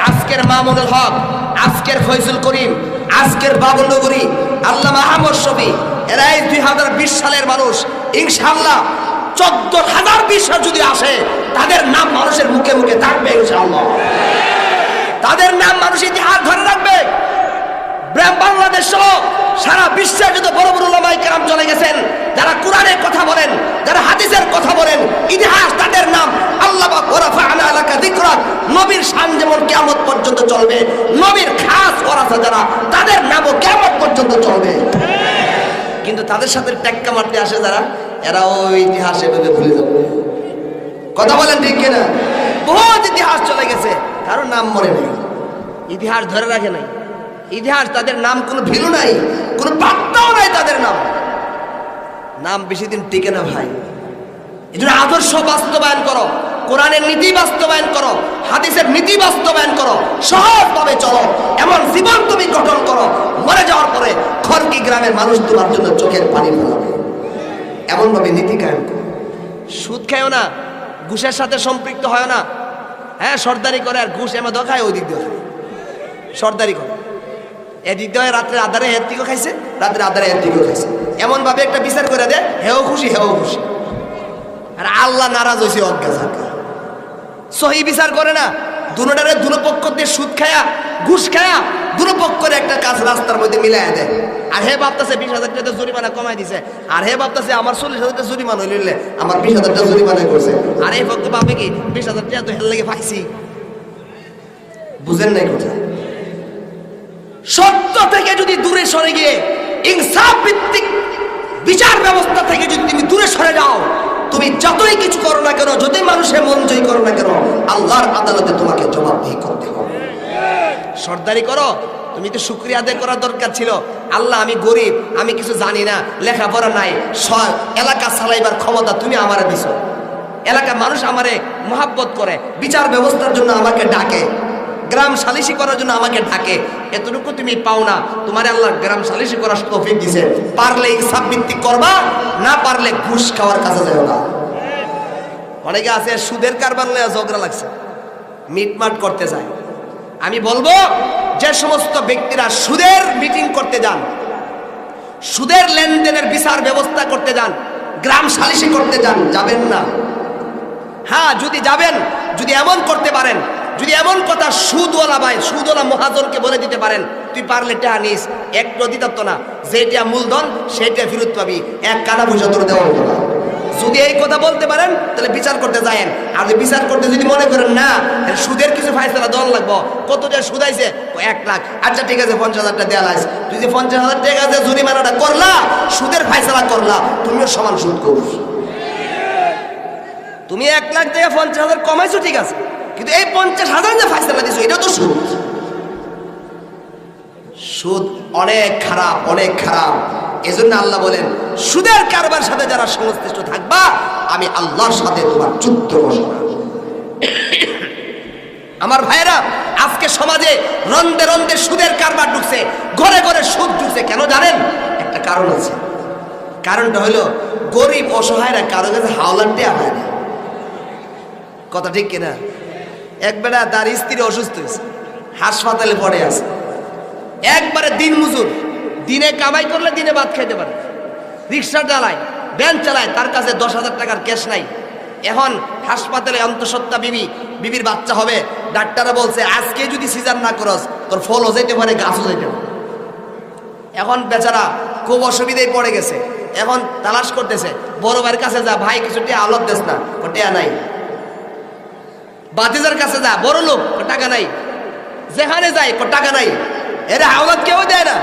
A: আজকের মামুনুল হক, আজকের ফয়জুল করিম, আজকের বাবুল নগরী, আল্লামা আহমদ শফি, এরাই 2020 সালের মানুষ। ইনশাআল্লাহ 14,020 যদি আসে, তাদের নাম মানুষের মুখে মুখে থাকবে ইনশাআল্লাহ। তাদের নাম মানুষ ইতিহাস ধরে রাখবে। বাংলাদেশ সহ সারা বিশ্বে যত বড় বড় উলামায়ে কেরাম চলে গেছেন, যারা কোরআনের কথা বলেন, যারা হাদিসের কথা বলেন, ইতিহাস তাদের নাম আল্লাহ পাক ওয়ারাফা'না লাকা যিকরাক, নবীর শান যেমন কিয়ামত পর্যন্ত চলবে, নবীর খাস ওয়ারাসা যারা, তাদের নামও কিয়ামত পর্যন্ত চলবে। কিন্তু তাদের সাথে টেক্কা মারতে আসে যারা, এরা ওই ইতিহাস এভাবে ভুলে যাবে। কথা বলেন ঠিক কিনা? বহুত ইতিহাস চলে গেছে, কারো নাম মনে নেই, ইতিহাস ধরে রাখে নাই। ইতিহাস তাদের নাম কোনো ভ্যালু নাই, কোনো পাত্তাও নাই তাদের নাম। নাম বেশি দিন টিকে না ভাই। এই জন্য আদর্শ বাস্তবায়ন করো, কোরআনের নীতি বাস্তবায়ন করো, হাদিসের নীতি বাস্তবায়ন করো, সহজভাবে চলো, এমন জীবন তুমি গঠন করো, মরে যাওয়ার পরে খড়কি গ্রামের মানুষ তোমার জন্য চোখের পানি ফেলাবে। এমন ভাবে নীতি কায়েম করো। সুদ খায়ও না, ঘুষের সাথে সম্পৃক্ত হয় না। হ্যাঁ, সর্দারি করে আর ঘুষ এমন খায়, ওই দিক দিয়ে খায়, সর্দারি করে। এদিক দিয়ে রাত্রে আধারে এর দিকেও খাইছে, রাত্রে আধারে এর দিকেও খাইছে, এমন ভাবে একটা বিচার করে দেয়, হেও খুশি হেও খুশি। আর আল্লাহ নারাজ হয়েছে অজ্ঞাজাকা, সহি বিচার করে না। দুটারে দুপক্ষ দিয়ে সুদ খায়া ঘুষ খায়া দুপক্ষের একটা কাজ রাস্তার মধ্যে মিলাই দেয়। আর হে ভাবতেছে 20,000 টাকা জরিমানা কমাই দিছে, আর হে ভাবতেছে আমার 40,000 টাকা জরিমানা হইলে আমার 20,000 টাকা জরিমানা করছে। আর এই পক্ষ ভাবে কি 20,000 টাকা তো হেল লেগে পাইছি। বুঝেন নাই কথা? সত্য থেকে যদি দূরে সরে গিয়ে ইনসাফ ভিত্তিক বিচার ব্যবস্থা থেকে যদি তুমি দূরে সরে যাও, তুমি যতই কিছু করো না কেন, যতই মানুষের মন জয় করো না কেন, আল্লাহর আদালতে তোমাকে জবাবদিহি করতে হবে। সর্দারি করো, তুমি তো শুকরিয়া আদায় করার দরকার ছিল। আল্লাহ, আমি গরিব, আমি কিছু জানি না, লেখাপড়া নাই, এলাকা চালাইবার ক্ষমতা তুমি আমারে দিছো, এলাকার মানুষ আমারে মহাব্বত করে, বিচার ব্যবস্থার জন্য আমাকে ডাকে, গ্রাম সালিশি করার জন্য আমাকে ডাকে, এতটুকু তুমি পাও না। তোমার আল্লাহ গ্রাম সালিশি করার তৌফিক দিছে, পারলে ইনসাফ ভিত্তিক করবা, না পারলে ঘুষ খাওয়ার কাছে যাও না। অনেকে আছে সুদের কারবার লইয়া ঝগড়া লাগছে, মিটমাট করতে যায়। আমি বলবো, যে সমস্ত ব্যক্তিরা সুদের মিটিং করতে যান, সুদের লেনদেনের বিচার ব্যবস্থা করতে যান, গ্রাম সালিশি করতে যান, যাবেন না। হ্যাঁ, যদি যাবেন, যদি এমন করতে পারেন, যদি এমন কথা সুদওয়ালা ভাই, সুদওয়ালা মহাজনকে বলে দিতে পারেন, তুই পারলে টাকা নিস, একটু দিত না, যেটা মূলধন সেটা ফেরত পাবি, এক কানা পয়সা তোর দেওয়া হতো না। যদি এই কথা বলতে পারেন, তাহলে বিচার করতে যায়েন। আর বিচার করতে যদি মনে করেন না, সুদের কিছু ফায়সালা দেওয়ার লাগবো, কত যে সুদ আইছে 1 লাখ, আচ্ছা ঠিক আছে 50,000 টাকা দেওয়া লাগছে, তুই যে 50,000 টাকা যে জরিমানাটা করলা, সুদের ফায়সালা করলা, তুমিও সমান সুদ করো। তুমি 1 লাখ থেকে 50,000 কমাইছো ঠিক আছে, কিন্তু এই 50,000 যে ফায়সালা দিছো, এটা তো সুদ। সুদ অনেক খারাপ, অনেক খারাপ। এজন্য আল্লাহ বলেন, সুদের কারবার সাথে যারা সংশ্লিষ্ট থাকবা, আমি আল্লাহর সাথে তোমার যুদ্ধ ঘোষণা। আমার ভাইরা, আজকে সমাজে রন্দে রন্দে সুদের কারবার ঢুকছে, ঘরে ঘরে সুদ ঢুকছে। কেন জানেন? একটা কারণ আছে। কারণটা হলো, গরিব অসহায়রা কারো কাছে হাওলার টেয়া হয় না। কথা ঠিক কিনা? এক বেটা তার স্ত্রী অসুস্থ হয়েছে, হাসপাতালে পড়ে আছে, একবারে দিন মজুর, দিনে কামাই করলে দিনে ভাত খাইতে পারে, রিক্সা চালায়, ভ্যান চালায়, তার কাছে 10,000 টাকার ক্যাশ নাই। এখন হাসপাতালে অন্তঃসত্ত্বা বিবির বাচ্চা হবে, ডাক্তাররা বলছে আজকে যদি সিজার না করস, তোর ফলও যেতে পারে, গাছও যেতে পারে। এখন বেচারা খুব অসুবিধায় পড়ে গেছে, এখন তালাশ করতেছে, বড় ভাইয়ের কাছে যা, ভাই কিছু টিয়া আলত দেস না, টিয়া নাই। বাতিজার কাছে যা, বড় লোক, টাকা নাই। যেখানে যায় টাকা নাই, এরা হাওলাত কেউ দেয় না।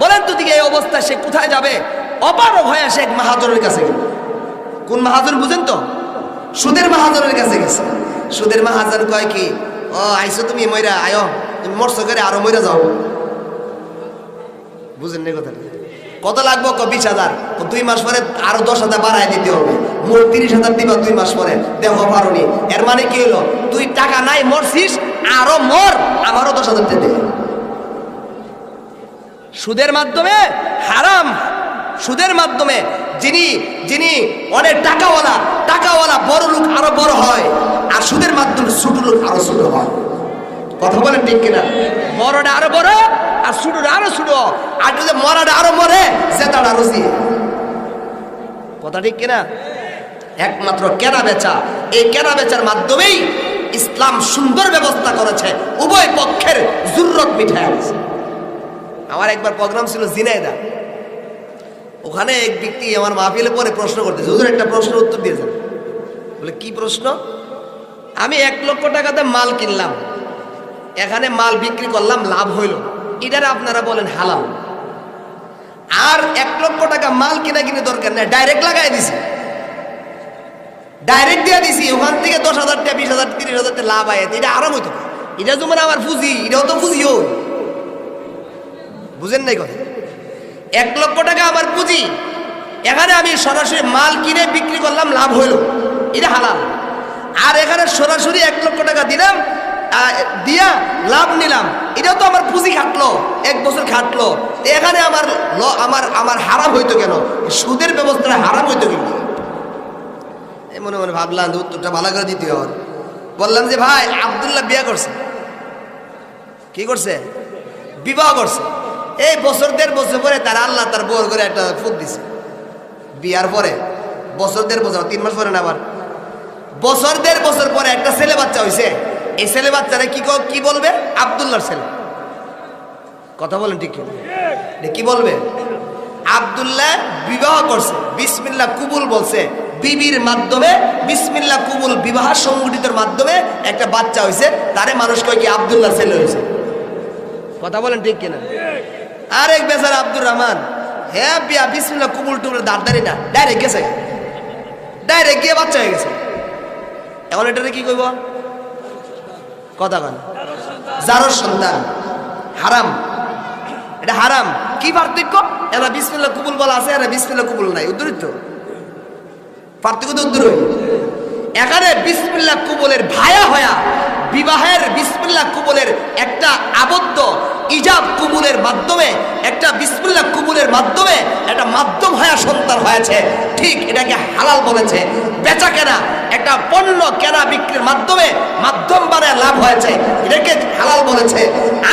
A: বলেন তো দিকে এই অবস্থা সে কোথায় যাবে? অপারগ হয়ে সে মাহাজনের কাছে গেল। কোন মাহাজন বুঝেন তো? সুদের মাহাজনের কাছে গেছে। সুদের মাহাজন কয় কি, ও আইসো তুমি ময়রা, আয়ো তুমি মরছো করে আরো ময়রা যাও। বুঝেন না কথা? কত লাগবো? 20,000। 2 মাস পরে আরো 10,000 বাড়ায় দিতে হবে, মোট 30,000 দিবা 2 মাস পরে। দেখো পারোনি, এর মানে কি হলো? তুই টাকা নাই মরছিস, আরো মর, আমারও 10,000 দে। সুদের মাধ্যমে হারাম, সুদের মাধ্যমে যিনি যিনি অনেক টাকাওয়ালা বড় লোক আরো বড় হয়, আর সুদের মাধ্যমে ছোট লোক আরো ছোট হয়। কথা বলেন ঠিক কিনা? বড়টা আরো বড় আর ছোটটা আরো ছোট, আর যদি মরাটা আরো মরে জেতাটা আরো জি। কথা ঠিক কিনা? একমাত্র কেনা বেচা, এই কেনা বেচার মাধ্যমেই ইসলাম সুন্দর ব্যবস্থা করেছে, উভয় পক্ষের জরুরত মিটায় গেছে। আমার একবার প্রোগ্রাম ছিল ঝিনাইদহ, ওখানে এক ব্যক্তি আমার মাহফিলে পরে প্রশ্ন করতেছে, হুজুর একটা প্রশ্নের উত্তর দিয়েছেন। বলে কি প্রশ্ন? আমি 1 লক্ষ টাকাতে মাল কিনলাম, এখানে মাল বিক্রি করলাম, লাভ হইল, এটারে আপনারা বলেন হালাল। আর 1 লক্ষ টাকা মাল কিনা কিনে দরকার নেই, ডাইরেক্ট লাগাই দিছি, ডাইরেক্ট দিয়ে দিছি, ওখান থেকে 10,000 টাকা 20,000 30,000 টাকা লাভ আয়, এটা আরাম হইতো। এটা যেমন আমার পুঁজি, এটাও তো পুঁজিও, বুঝেন নাই কথা? 1 লক্ষ টাকা আমার পুঁজি, এখানে আমি সরাসরি মাল কিনে বিক্রি করলাম, লাভ হইল, এটা হালাল। আর এখানে সরাসরি 1 লক্ষ টাকা দিলাম, দিয়া লাভ নিলাম, এটাও তো আমার পুঁজি খাটলো, 1 বছর খাটলো, এখানে আমার হারাম হইতো কেন? সুদের ব্যবস্থাটা হারাম হইতো কেন? মনে মনে ভাবলাম উত্তরটা ভালো করে দিতে হবে। বললাম যে ভাই, আব্দুল্লাহ বিয়ে করছে। কি করছে? বিবাহ করছে। এই 1.5 বছর পরে তার আল্লাহ তার বউর করে একটা ফুট দিছে। বিয়ার পরে 1.5 বছর 3 মাস পরে না, আবার 1.5 বছর পরে একটা ছেলে বাচ্চা হয়েছে। এই ছেলে বাচ্চারা কি বলবে? আব্দুল্লাহর ছেলে। কথা বলেন ঠিক কি বলবে? আব্দুল্লাহ বিবাহ করছে, বিসমিল্লাহ কুবুল বলছে, বিবির মাধ্যমে বিসমিল্লাহ কুবুল বিবাহ সংগঠিতের মাধ্যমে একটা বাচ্চা হয়েছে, তারে মানুষ কয় কি আব্দুল্লাহর ছেলে হয়েছে। কথা বলেন ঠিক কিনা? আরেক বেচারা আব্দুর রহমান, হ্যাঁ বিয়া বিসমিল্লাহ কুবুল টুবুল দাঁড়ারি না, ডাইরেক্ট গেছে, ডাইরেক্ট গিয়ে বাচ্চা হয়ে গেছে। এখন এটারে কি কইব? কথা কন, যারোর সন্তান, হারাম, এটা হারাম। কি পার্থক্য? এরা বিসমিল্লাহ কুবুল বলা আছে, এরা বিসমিল্লাহ কুবুল নাই, উদ্ধৃত পার্থক্য তো উদ্ধৃত। এখানে বিসমিল্লাহ কুবুলের ভায়া হয়া বিবাহের বিসমিল্লাহ কুবুলের একটা আবদ্ধ ইজাব কুবুলের মাধ্যমে, একটা বিসমিল্লাহ কুবুলের মাধ্যমে একটা মাধ্যম হয়া সন্তান হয়েছে, ঠিক এটাকে হালাল বলেছে। বেচা কেনা, একটা পণ্য কেনা বিক্রির মাধ্যমে মাধ্যম বানায় লাভ হয়েছে, এটাকে হালাল বলেছে।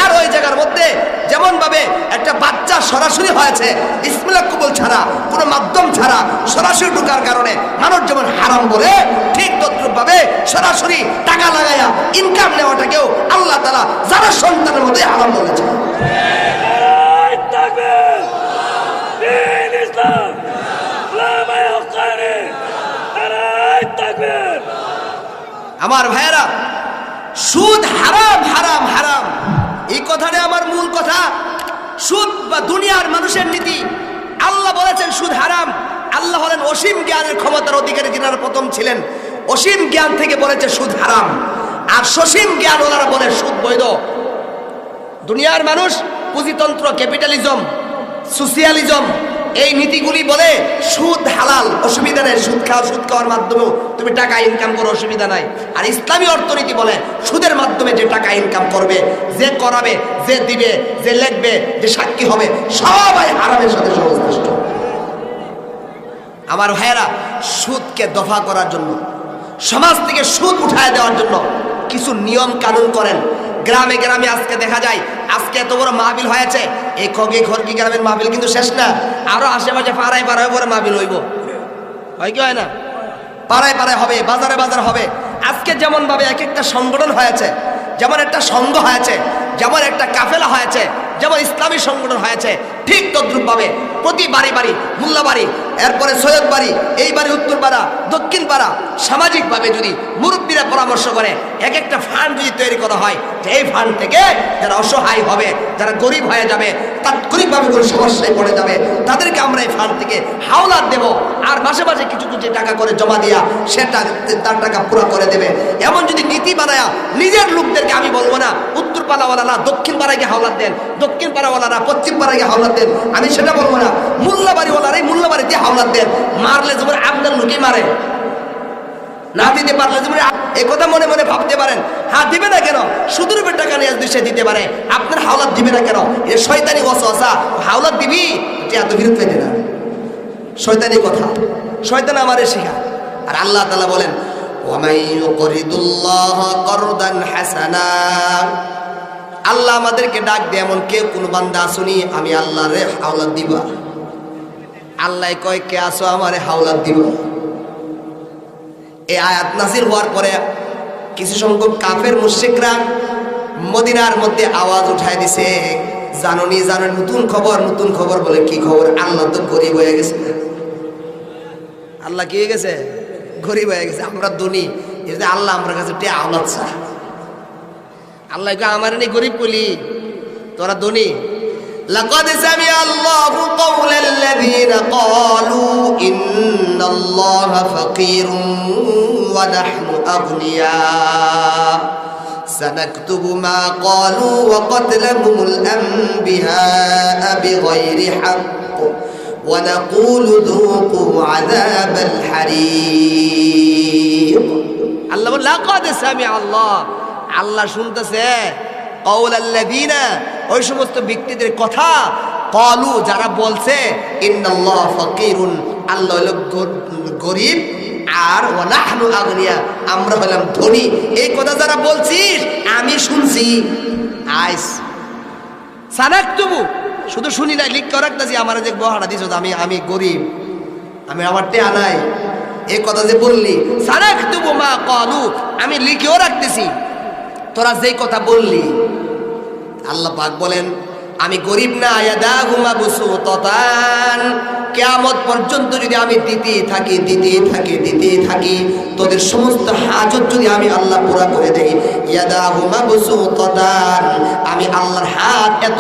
A: আর ওই জায়গার মধ্যে যেমন ভাবে একটা বাচ্চা সরাসরি হয়েছে বিসমিল্লাহ কুবুল ছাড়া, কোনো মাধ্যম ছাড়া সরাসরি ঢোকার কারণে মানুষ যেমন হারাম বলে, ঠিক তদ্রুপ ভাবে সরাসরি টাকা লাগাইয়া ইনকাম নেওয়াটাকেও আল্লাহ তাআলা যারা সন্তানের মধ্যে হারাম বলেছে। আমার ভাইয়েরা, সুদ হারাম হারাম হারাম, এই কথাটা আমার মূল কথা। সুদ বা দুনিয়ার মানুষের নীতি, আল্লাহ বলেছেন সুদ হারাম। আল্লাহ হলেন অসীম জ্ঞানের ক্ষমতার অধিকারী, যিনারা প্রথম ছিলেন। অসীম জ্ঞান থেকে বলেছে সুদ হারাম, আর সসীম জ্ঞান ওনারা বলে সুদ বৈধ। দুনিয়ার মানুষ পুঁজিতন্ত্র, ক্যাপিটালিজম, সোশিয়ালিজম, এই নীতিগুলি বলে সুদ হালাল, অসুবিধা নেই, সুদ খাওয়ার মাধ্যমেও তুমি টাকা ইনকাম করো, অসুবিধা নাই। আর ইসলামী অর্থনীতি বলে সুদের মাধ্যমে যে টাকা ইনকাম করবে, যে করাবে, যে দিবে, যে লিখবে, যে সাক্ষী হবে, সবাই হারামের সাথে সংশ্লিষ্ট। আমার ভাইয়েরা, সুদকে দফা করার জন্য, সমাজ থেকে সুদ উঠায় দেওয়ার জন্য কিছু নিয়ম কানুন করেন। গ্রামে গ্রামে আজকে দেখা যায়, আজকে এত বড় মাহফিল হয়েছে, এই খড়কি গ্রামের মাহফিল কিন্তু শেষ না, আরো আশেপাশে পাড়ায় পাড়ায় পরে মাহফিল হইব, হয় কি হয় না? পাড়ায় পাড়ায় হবে, বাজারে বাজার হবে। আজকে যেমন ভাবে এক একটা সংগঠন হয়েছে, যেমন একটা সংঘ হয়েছে, যেমন একটা কাফেলা হয়েছে, যেমন ইসলামী সংগঠন হয়েছে, ঠিক তদ্রুপ ভাবে প্রতি বাড়ি বাড়ি, মোল্লা বাড়ি, এরপরে সৈয়দ বাড়ি, এই বাড়ি, উত্তর পাড়া, দক্ষিণ পাড়া, সামাজিকভাবে যদি মুরব্বীরা পরামর্শ করে এক একটা ফান্ড যদি তৈরি করা হয়, যে এই ফান্ড থেকে যারা অসহায় হবে, যারা গরিব হয়ে যাবে, তাৎক্ষণিকভাবে কোনো সমস্যায় পড়ে যাবে, তাদেরকে আমরা এই ফান্ড থেকে হাওলাত দেব। আর মাসে মাসে কিছু কিছু টাকা করে জমা দিয়া সেটা তার টাকা পুরো করে দেবে। এমন যদি নীতি বানায়া নিজের লোকদেরকে, আমি বলবো না উত্তর পাড়াওয়ালারা দক্ষিণ পাড়ায় গিয়ে হাওলাত দেন, দক্ষিণ পাড়াওয়ালারা পশ্চিম পাড়ায় গিয়ে হাওলাত দেন, আমি সেটা বলবো না। মোল্লাবাড়িওয়ালারা এই মোল্লাবাড়িতে হাওলাত দেন, মারলে যেমন আপনার লোকেই মারে, না দিতে পারলে যেমন এই কথা মনে মনে ভাবতে পারেন। হ্যাঁ, দিবে না কেন? সুদের উপর টাকা নিয়ে দুইশে দিতে পারে, আপনার হাওলাত দিবে না কেন? এ শয়তানি ওয়াসওয়াসা, হাওলাত দিবি এটা এত বিরোধ পেতে না, শয়তানি কথা, শয়তান আমারে শেখা। আর আল্লাহ তাআলা বলেন ওয়ামাই ইউকরিদুল্লাহ করদান হাসানা, আল্লাহ আমাদেরকে ডাক দেয় এমন কেউ কোন বান্দা আসুনি আমি আল্লাহরে হাওলাত দিবা। আল্লাহ কয় কে আসো আমারে হাওলাত দিব। এই আয়াত নাযিল হওয়ার পরে কিছু সংখ্যক কাফের মুশরিকরা মদিনার মধ্যে আওয়াজ উঠায় দিছে, জাননি জানো নতুন খবর, নতুন খবর। বলে কি খবর? আল্লাহ তো গরিব হয়ে গেছে। আল্লাহ কি হয়ে গেছে? গরিব হয়ে গেছে। আমরা ধনী, এই যে আল্লাহ আমার কাছে তে আওলাদ চা। আল্লাহ কয় আমার নেই গরিব বলি, তোরা ধনী। লাকাদ সামিআ আল্লাহু কাওলাল্লাযীনা ক্বালু ইন্নাল্লাহা ফাকীরুন ওয়া নাহনু আগনিয়া সানাকতুবু মা ক্বালু ওয়া কাতলাহুমুল আনবিয়া বিগাইরি হক ওয়া নাকুলু যুকু আযাবাল হারিক। আল্লাহ বলে লাকাদ সামিআ আল্লাহ, আল্লাহ শুনতেছে কাওলাল্লাযীনা, ওই সমস্ত ব্যক্তিদের কথা, ক্বালু যারা বলছে ইন্নাল্লাহা ফাকীরুন, আল্লাহ হলো গরিব, আর ওয়া নাহনু আগনিয়া, আমরা হলাম ধনী। এই কথা যারা বলছিস আমি শুনছি। আইস সানাকতুবু, শুধু শুনি না, লিখ করে রাখতেছি। আমার যে বহাটা দিছ আমি গরিব, আমি আমার টেয়া নাই, এই কথা যে বললি, সানাকতুবু মা ক্বালু, আমি লিখেও রাখতেছি তোরা যেই কথা বললি। আল্লাহ পাক বলেন আমি গরিব না, ইয়াদাহু মাবসুতাতান, কিয়ামত পর্যন্ত যদি আমি দিতে থাকি তোদের সমস্ত হাজত যদি আমি আল্লাহ পুরা করে দেই, ইয়াদাহু মাবসুতাতান, আমি আল্লাহর হাত এত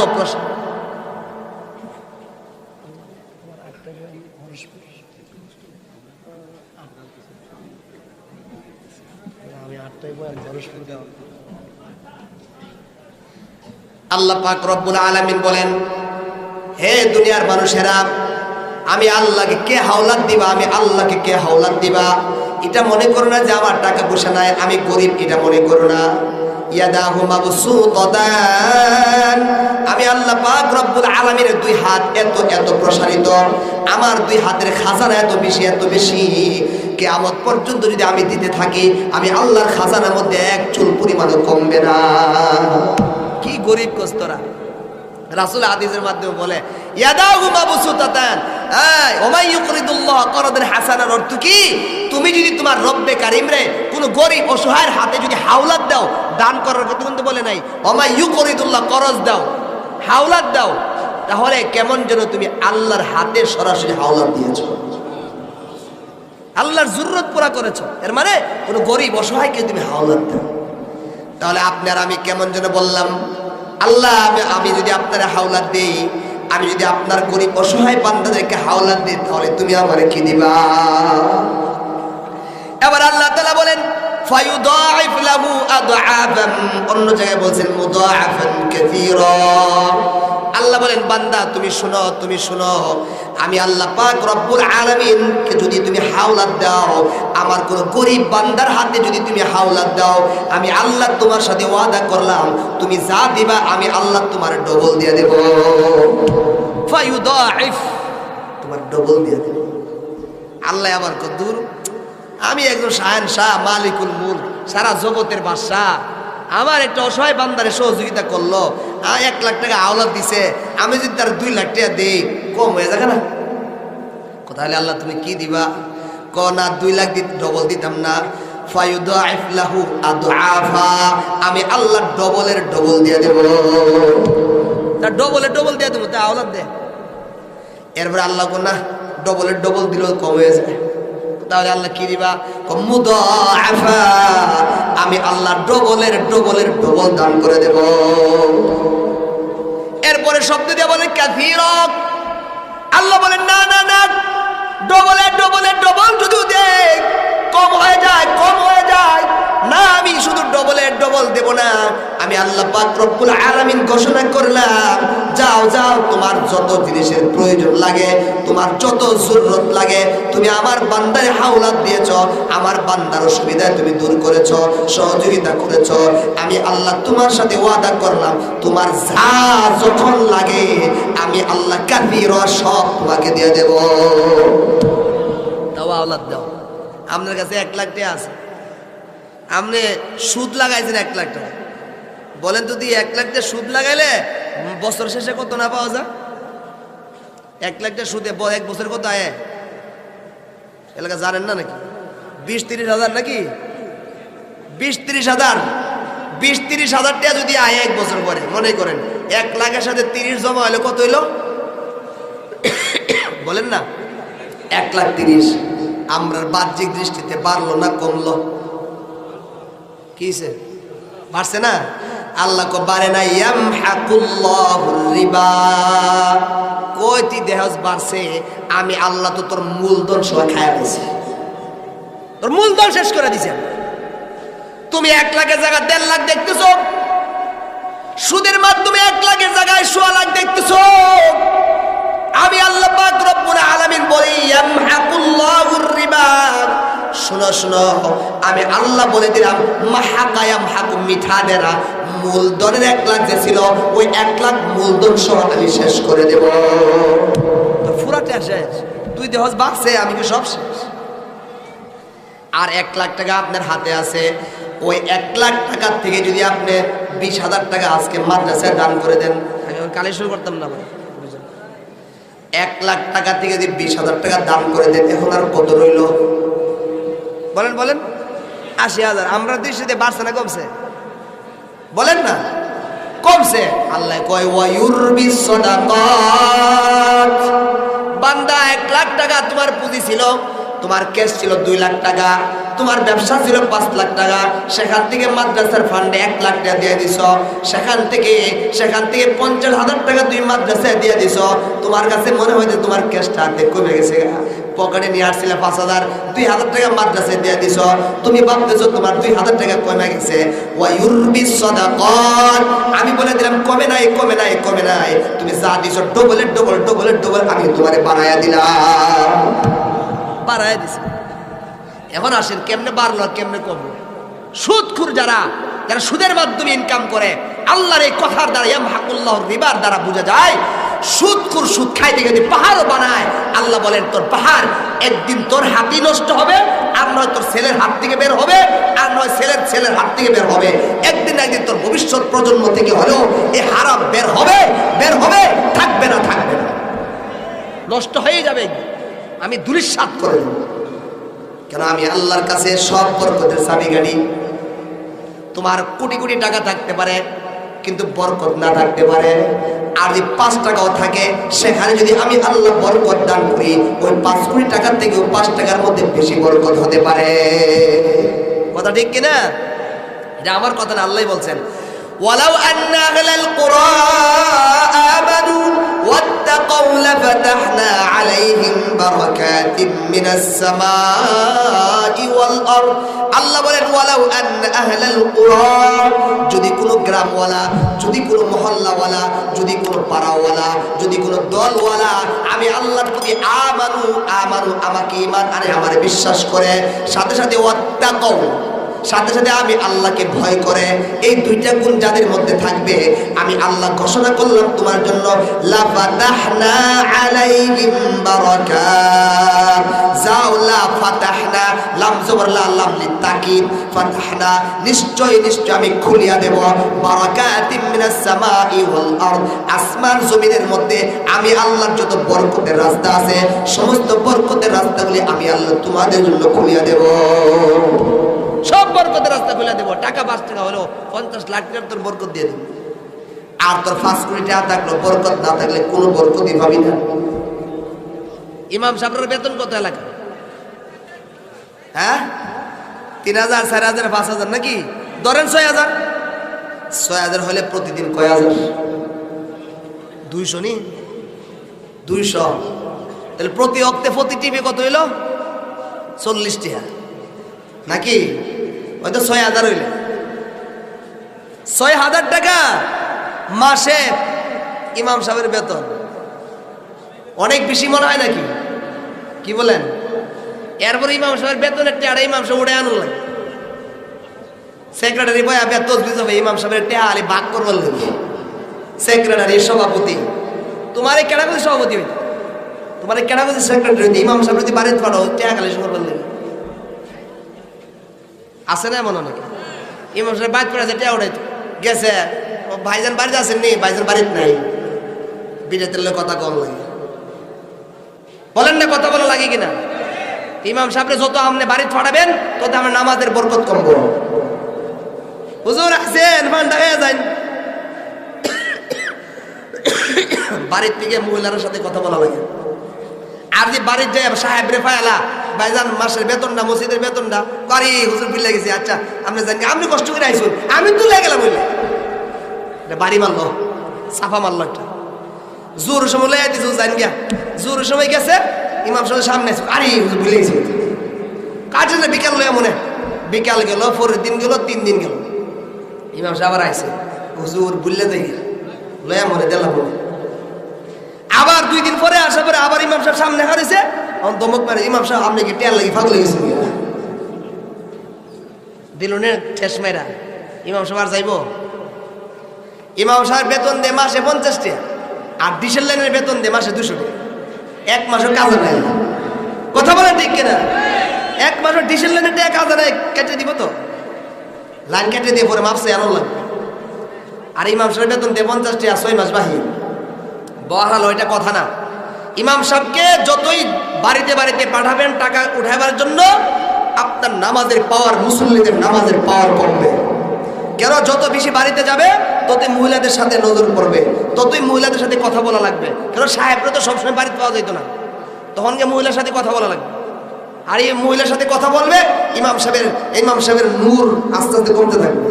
A: আল্লাহ পাক রব্বুল আলামিন বলেন হে দুনিয়ার মানুষেরা, আমি আল্লাহকে কে হাওলাত দিবা, আমি আল্লাহকে কে হাওলাত দিবা, এটা মনে করো না যে আমার টাকা পয়সা নাই, আমি গরিব, এটা মনে করো না। ইয়াদাহু মাবসুতাতান, আমি আল্লাহ পাক রব্বুল আলামিনের দুই হাত এত এত প্রসারিত, আমার দুই হাতের খাজানা এত বেশি, কিয়ামত পর্যন্ত যদি আমি দিতে থাকি আমি আল্লাহর খাজানার মধ্যে এক চুল পরিমাণও কমবে না। কি গরিব কস্তরা। রাসূল হাদিসের মাধ্যমে বলে ইয়াদাহু মাবসুতাতান, ওমাই ইউকরিদুল্লাহ করদান হাসানার অর্থ কি? তুমি যদি তোমার রব্বে কারিম রে কোন গরিব অসহায়ের হাতে যদি হাওলাত দাও, দান করার কথা কিন্তু বলে নাই, ওমাই ইউকরিদুল্লাহ করজ দাও, হাওলাত দাও, তাহলে কেমন যেন তুমি আল্লাহর হাতে সরাসরি হাওলাত দিয়েছো, আল্লাহর জরুরত পুরা করেছো। এর মানে কোন গরিব অসহায়কে তুমি হাওলাত দাও। তাহলে আপনার আমি কেমন যেন বললাম, আল্লাহ আমি যদি আপনারা হাওলাত দেই, আমি যদি আপনার গরিব অসহায় বান্দাদেরকে হাওলাত দিই, তাহলে তুমি আমারে কি দিবা? এবার আল্লাহ তাআলা বলেন ফায়ুদাইফ লাহু আদআফান, অন্য জায়গায় বলছেন মুদাআফান কাসীরা। আল্লাহ বলেন বান্দা তুমি শুনো, আমি আল্লাহ পাক রব্বুল আলামিনকে যদি তুমি হাওলাত দাও, আমার কোন গরিব বান্দার হাতে যদি তুমি হাওলাত দাও, আমি আল্লাহ তোমার সাথে ওয়াদা করলাম তুমি যা দিবা আমি আল্লাহ তোমার ডবল দিয়ে দেব। ফায়ুদাইফ, তোমার ডবল দিয়ে দেব। আল্লাহ আমার কত দূর, আমি একজন শাহেনশাহ মালিকুল মুলক, সারা জগতের বাদশাহ, আমার একটা অসহায় বান্দারে সহযোগিতা করলো, 1 লাখ টাকা আওলাদ দিছে, আমি যদি তার 2 লাখ টাকা দেই কম হয়ে যাবে না? কোথায় আল্লাহ তুমি কি দিবা? ক না 2 লাখ দিতে ডবল দিতাম না, ফায়ুদাইফ লাহু আদআফা, আমি আল্লাহ ডবলের ডবল দিয়ে দেব, তার ডবলের ডবল দিয়ে দেবো, তা আওলাদ দে। এরপরে আল্লাহ কো না ডবলের ডবল দিলেও কম হয়ে যায়, তাহলে আল্লাহ কি দিবা? মুদাআফা, আমি আল্লাহ ডবলের ডবলের ডবল দান করে দেব। এরপরে শব্দ দিয়ে বলেন কাসীরা, আল্লাহ বলেন না না না, ডবলের ডবলের ডবল যদি দেখ কম হয়ে যায়, কম হয়ে যায় না, আমি শুধু ডবলের ডবল দেব না, আমি আল্লাহ পাক রব্বুল আলামিন ঘোষণা করলাম, যাও যাও তোমার যত জিনিসের প্রয়োজন লাগে, তোমার যত জরুরত লাগে, তুমি আমার বান্দারে হাওলাত দিয়েছো, আমার বান্দার অসুবিধায় তুমি দূর করেছো, সহযোগিতা করেছো, আমি আল্লাহ তোমার সাথে ওয়াদা করলাম, তোমার যা যখন লাগে আমি আল্লাহ কাসীরা সব তোমাকে দিয়ে দেব। দাও আওলাদ দাও। আপনার কাছে 1 লাখ টাকা আছে, আপনি সুদ লাগাইছেন 1 লাখ টাকা, বলেন তো দিয়ে 1 লাখ টাকা সুদ লাগাইলে বছর শেষে কত না পাওয়া যায়? 1 লাখ টাকা সুদে 1 বছর কত আয় এলাকা জানেন না নাকি? 20-30 হাজার নাকি? 20-30 হাজার, 20-30 হাজার টাকা যদি আয় 1 বছর পরে, মনে করেন 1 লাখের সাথে 30 জমা হলে কত হইলো বলেন না? 1,30,000। আমরা বাহ্যিক দৃষ্টিতে বাড়লো না কমলো? কি বাড়ছে না? আল্লাহ কো বাড়ে না, ইয়ামহাকুল্লাহুর রিবা, কয়টি দেহজ বাড়ছে, আমি আল্লাহ তো তোর মূলধন সহ খায়া দিয়েছি, তোর মূলধন শেষ করে দিছে। তুমি 1 লাখের জায়গায় 1.5 লাখ দেখতেছো, সুদের মাধ্যমে 1 লাখের জায়গায় 1.25 লাখ দেখতেছো, আমি আল্লাহ পাক রব্বুল আলামিন বলি ইয়ামহাকুল্লাহুর রিবা। শোনো শোনো, আমি আল্লাহ বলে দিলাম মাহাকা ইয়ামহাকু মিঠা দেরা, মূলধনের 1 লাখ যে ছিল ওই 1 লাখ মূলধন সহ আমি শেষ করে দেব। তো পুরাটা শেষ, তুই দেহজ বাঁচছে, আমি কি সব শেষ? আর 1 লাখ টাকা আপনার হাতে আছে, ওই 1 লাখ টাকার থেকে যদি আপনি 20,000 টাকা আজকে মাদ্রাসায় দান করে দেন, আমি কালে শুরু করতাম না ভাই, 1 লাখ টাকা থেকে যদি 20,000 টাকা দান করে দেন, এখন আর কত রইল বলেন? বলেন 80,000। আমরা দৃষ্টিতে বাড়ছে না কমছে? বলেন না কমছে? আল্লাহ কয় ওয়ায়ুরবিস সাদাকাত, বান্দা 1 লাখ টাকা তোমার পুঁজি ছিল, তোমার ক্যাশ ছিল 2 লাখ টাকা, তোমার ব্যবসা ছিল 5 লাখ টাকা, সেখান থেকে মাদ্রাসার ফান্ডে 1 লাখ টাকা দিয়ে দিছ, সেখান থেকে 50,000 টাকা তুই মাদ্রাসায় দিয়ে দিছ, তোমার কাছে মনে হয় যে তোমার ক্যাশটা হাতে কমে গেছে, পকেটে নিয়ে আসছিলে 5,000, 2,000 টাকা মাদ্রাসায় দিয়ে দিছ, তুমি ভাবতেছো তোমার 2,000 টাকা কমে গেছে। ওয়ায়ুরবিস সাদাকাত, আমি বলে দিলাম কমে নাই, কমে নাই, কমে নাই, তুমি যা দিছ ডবলের ডবল, ডবলের ডবল আমি তোমারে বাড়াইয়া দিলাম, বাড়াইয়া দিছি। এখন আসেন কেমনে বাড়লো আর কেমনে কমলো? সুদখোর যারা সুদের মাধ্যমে ইনকাম করে, আল্লাহর এই কথার দ্বারা ইয়ামহাকুল্লাহুর রিবার দ্বারা বোঝা যায় সুদখোর সুদ খাইতে গেলে পাহাড়ও বানায়। আল্লাহ বলেন তোর পাহাড় একদিন তোর হাতই নষ্ট হবে, আর নয় তোর ছেলের হাত থেকে বের হবে, আর নয় ছেলের হাত থেকে বের হবে, একদিন একদিন তোর ভবিষ্যৎ প্রজন্ম থেকে হলেও এই হারাম বের হবে, বের হবে, থাকবে না, থাকবে না, নষ্ট হয়ে যাবে, আমি দুলিশাত করে দেব। কেন? আমি আল্লাহর কাছে সব বরকতের চাবিকাঠি। তোমার কোটি কোটি টাকা থাকতে পারে কিন্তু বরকত না থাকতে পারে, আর যদি 5 টাকাও থাকে সেখানে যদি আমি আল্লাহ বরকত দান করি, ওই 5 কোটি টাকার থেকে 5 টাকার মধ্যে বেশি বরকত হতে পারে। কথা ঠিক কিনা? এটা আমার কথা না, আল্লাহই বলছেন ওয়ালাউ আন্না আহলাল কুরা আমানু ওয়াত্তাকাউ লাফাতাহনা আলাইহিম বারাকাতিম মিনাস সামাই ওয়াল আরদ। আল্লাহ বলেন ওয়ালাউ আন্না আহলাল কুরা, যদি কোনো গ্রামওয়ালা, যদি কোনো মহল্লাওয়ালা, যদি কোনো পাড়াওয়ালা, যদি কোনো দলওয়ালা আমি আল্লাহর প্রতি আমানু আমানু আমাকে ঈমান আনে, আমারে বিশ্বাস করে, সাথে সাথে ওয়াত্তাকাউ, সাথে সাথে আমি আল্লাহকে ভয় করে, এই 2টা গুণ যাদের মধ্যে থাকবে আমি আল্লাহ ঘোষণা করলাম তোমার জন্য লাফাতাহনা আলাইহিম বারাকাত। যাও লা ফাতাহনা, লাম জবর লা, লাম লিতাকিদ, ফাতাহনা নিশ্চয় নিশ্চয় আমি খুলিয়া দেব, বারাকাতিম মিনাস সামাই ওয়াল আরদ, আসমান জমিনের মধ্যে আমি আল্লাহর যত বরকতের রাস্তা আছে সমস্ত বরকতের রাস্তাগুলি আমি আল্লাহ তোমাদের জন্য খুলিয়া দেব, সব বরকতের রাস্তা খুলে দেবো। টাকা 5 টাকা হলো 50 লাখ টাকার তোর বরকত দিয়ে দেবো। আর তোর 5 কোটি টাকা থাকলো, বরকত না থাকলে কোনো বরকতই পাবি না। ইমাম সাহেবের বেতন কত এলাকা? হ্যাঁ 3000 4000 5000 নাকি ধরেন 6000 6000 হলে প্রতিদিন কয় হাজার 200 নি 200 তাহলে প্রতি অক্টে প্রতি টিপে কত হইল 40 টাকা নাকি হয়তো 6000 হইল 6000 টাকা মাসে ইমাম সাহেবের বেতন অনেক বেশি মনে হয় নাকি কি বলেন এরপরে ইমাম সাহেবের বেতনের টাকা ইমাম সাহেব উড়ে আনুন লাগে সেক্রেটারি বয়া বেতন বুঝবে ইমাম সাহেবের টাকা আলি ভাগ করবার লাগে সেক্রেটারি সভাপতি তোমার এই কেডা করে সভাপতি হইতে তোমার এই কেডা করে সেক্রেটারি হইতে ইমাম সাহেব যদি বাড়িতে পাঠাও টাকা কালেকশন করবার লাগে আছে না এমন নাকি ইমাম সাহেব বাড়িতে পড়াছে টাকা উঠাইতো গেছে ভাইজান বাড়িতে আসেন নি ভাইজান বাড়িতে নাই বিরাতের লোক কথা কম লাগে বলেন না কথা বলা লাগে কিনা ইমাম সাহেবরে যত আপনি বাড়িতে পাঠাবেন তত আমার নামাজের বরকত কমবো হুজুর আসেন ফান্ডা হয়ে যান বাড়ির থেকে মহিলার সাথে কথা বলা লাগে আর যে বাড়ির যায় সাহেব রে ফায়ালা ভাইজান মাসের বেতনটা মসজিদের বেতনটা করি হুজুর বিল লাগেছে আচ্ছা আপনি জানি আপনি কষ্ট করে আইসুন আমি তো লেগে গেলাম বললে বাড়ি মারলো সাফা মারলো একটা জোর সময় লেগে দিস জান গিয়া জোর সময় গেছে ইমাম সাহেব সামনে আরে হুজুর ভুলে গেছি কাজে না বিকাল লয়ে মনে বিকাল গেল পরের দিন গেল 3 দিন গেল ইমাম সাহেব আবার আইছে হুজুর ভুললে যাই লয়া মনে দিলাম বলে আবার 2 দিন পরে আসার পরে আবার ইমাম সাহেব সামনে হারিয়েছে তখন দমক মারে ইমাম সাহেব আপনি কি টেল লাগি ফাগল গেছে দিলনে ঠেস মেরা ইমাম সাহেব আর যাইব ইমাম সাহেব বেতন দে মাসে 50 টাকা আর ডিসেল লাইনের বেতন দে মাসে 200 টাকা এক মাসের কাজে নাই কথা বলে ঠিক কিনা এক মাসের ডিসেল লাইনের টাকা কাজে নাই কেটে দিব তো লাইন কেটে দিয়ে পরে মাপসে আনো লাগবে আর ইমাম সাহেব বেতন দে 50 টাকা 6 মাস বাহির বহাল ওইটা কথা না ইমাম সাহেবকে যতই বাড়িতে বাড়িতে পাঠাবেন টাকা উঠাবার জন্য আপনার নামাজের পাওয়ার মুসল্লিদের নামাজের পাওয়ার কমবে কেন যত বেশি বাড়িতে যাবে ততই মহিলাদের সাথে নজর পড়বে ততই মহিলাদের সাথে কথা বলা লাগবে কেন সাহেবরা তো সবসময় বাড়িতে পাওয়া যেত না তখন গিয়ে মহিলার সাথে কথা বলা লাগবে আর এই মহিলার সাথে কথা বলবে ইমাম সাহেবের নূর আস্তে আস্তে কমতে থাকবে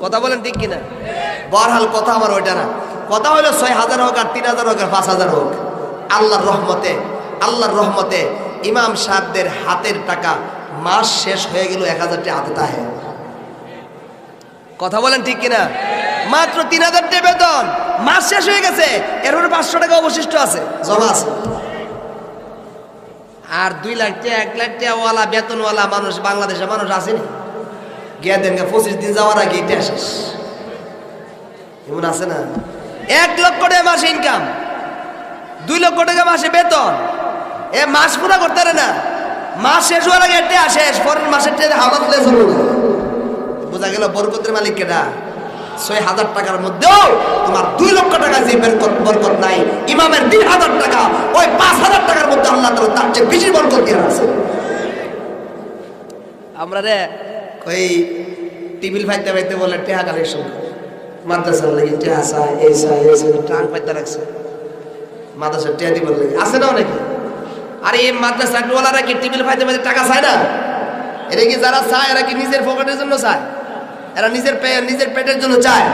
A: কথা বলেন ঠিক কিনা বহাল কথা আমার ওইটা না কথা হলো 6000 হোক আর 3000 হোক আর 5000 হোক আল্লাহর রহমতে ইমাম সাহেবদের হাতের টাকা মাস শেষ হয়ে গেল 1000 টাকা হাতে তাহে কথা বলেন ঠিক কিনা মাত্র 3000 টাকা বেতন মাস শেষ হয়ে গেছে এরপরে 500 টাকা অবশিষ্ট আছে জমা আছে আর 2 লাখ টাকা 1 লাখ টাকা ওয়ালা বেতনওয়ালা মানুষ বাংলাদেশের মানুষ আসেনি গিয়ে দেন 25 দিন যাওয়ার আগে এটা শেষ এমন আছে না 1 লক্ষ টাকা মাসে ইনকাম 2 লক্ষ টাকা মাসে বেতন এ মাস পুরা করতে পারে না মাস শেষ হওয়ার আগে এটা শেষ পরের মাসের টাকা হাওয়া তুলে চলবে বোঝা গেল বরকতের মালিক কেডা 6000 টাকার মধ্যেও তোমার 2 লক্ষ টাকা যে বরকত নাই ইমামের 3000 টাকা ওই 5000 টাকার মধ্যে আল্লাহ তাআলা তার চেয়ে বেশি বরকত দিয়ে আছে আমরা রে কই টিবিল ফাইতে ফাইতে বলে টাকা কালেকশন মাদ্রাসার লাগি টাকা চাই এই ট্রাক পাইতে রাখছে মাদ্রাসার টাকা দিবার লাগি আছে না অনেকে আর এই মাদ্রাসাওয়ালারা কি টিবিল ফাইতে ফাইতে টাকা চায় না এরা কি যারা চায় এরা কি নিজের পকেটের জন্য চায় এরা নিজের পেটের জন্য চায়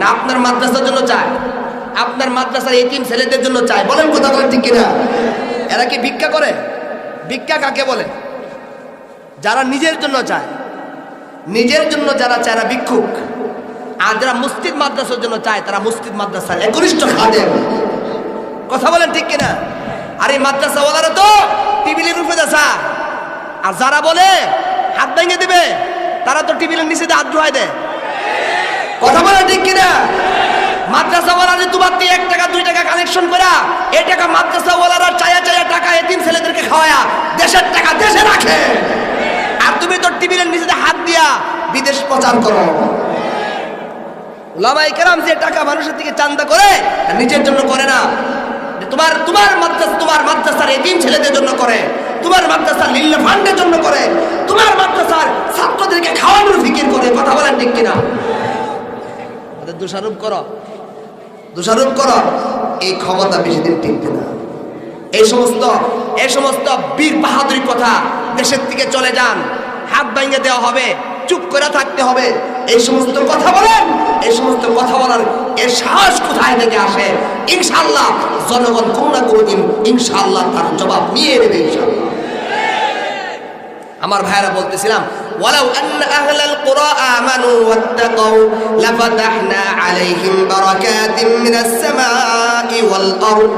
A: না আপনার মাদ্রাসার জন্য চায় আপনার মাদ্রাসার এতিম ছেলেদের জন্য চায় বলেন কথা বলেন ঠিক কিনা এরা কি ভিক্ষা করে ভিক্ষা কাকে বলে যারা নিজের জন্য চায় নিজের জন্য যারা চায় এরা ভিক্ষুক আর যারা মসজিদ মাদ্রাসার জন্য চায় তারা মসজিদ মাদ্রাসার একনিষ্ঠ খাদেম কথা বলেন ঠিক কিনা আর এই মাদ্রাসাওয়ালারা তো টিবিলের উপরে আসা আর যারা বলে হাত ভেঙে দেবে তারা তো টিবিলের নিচে হাত ধোয়ায় দেয় কথা বলে ঠিক কিনা মাদ্রাসাওয়ালা যে তোমার 1 টাকা 2 টাকা কালেকশন করা এই টাকা মাদ্রাসাওয়ালারা চায়া টাকা এতিম ছেলেদেরকে খাওয়ায়া দেশের টাকা দেশে রাখে আর তুমি তো টিবিলের নিচে হাত দিয়া বিদেশ প্রচার করো উলামায়ে কেরাম যে টাকা মানুষের থেকে চান্দা করে নিজের জন্য করে না তোমার মাদ্রাসার এতিম ছেলেদের জন্য করে তোমার মাদ্রাসার লিল্লা ফান্ডের জন্য করে তোমার মাদ্রাসার ছাত্রদেরকে খাওয়ানোর ফিকির করে কথা বলেন ঠিক কিনা ওদের দোষারোপ করো এই ক্ষমতা বেশি দিন টিকবে না এই সমস্ত বীর বাহাদুরি কথা দেশের থেকে চলে যান, হাত ভেঙে দেওয়া হবে, চুপ করে থাকতে হবে, এই সমস্ত কথা বলেন। এই সমস্ত কথা বলার এর সাহস কোথায় থেকে আসে? ইনশাআল্লাহ জনগণ কোন না কোনদিন ইনশাআল্লাহ তার জবাব নিয়ে নেবে ইনশাআল্লাহ। আমার ভাইরা বলতেছিলাম, ওয়ালাউ আন্না আহলাল কুরা আমানু ওয়াত্তাকাউ লাফাতাহনা আলাইহিম বারাকাতিন মিনাস সামাই ওয়াল আরদ।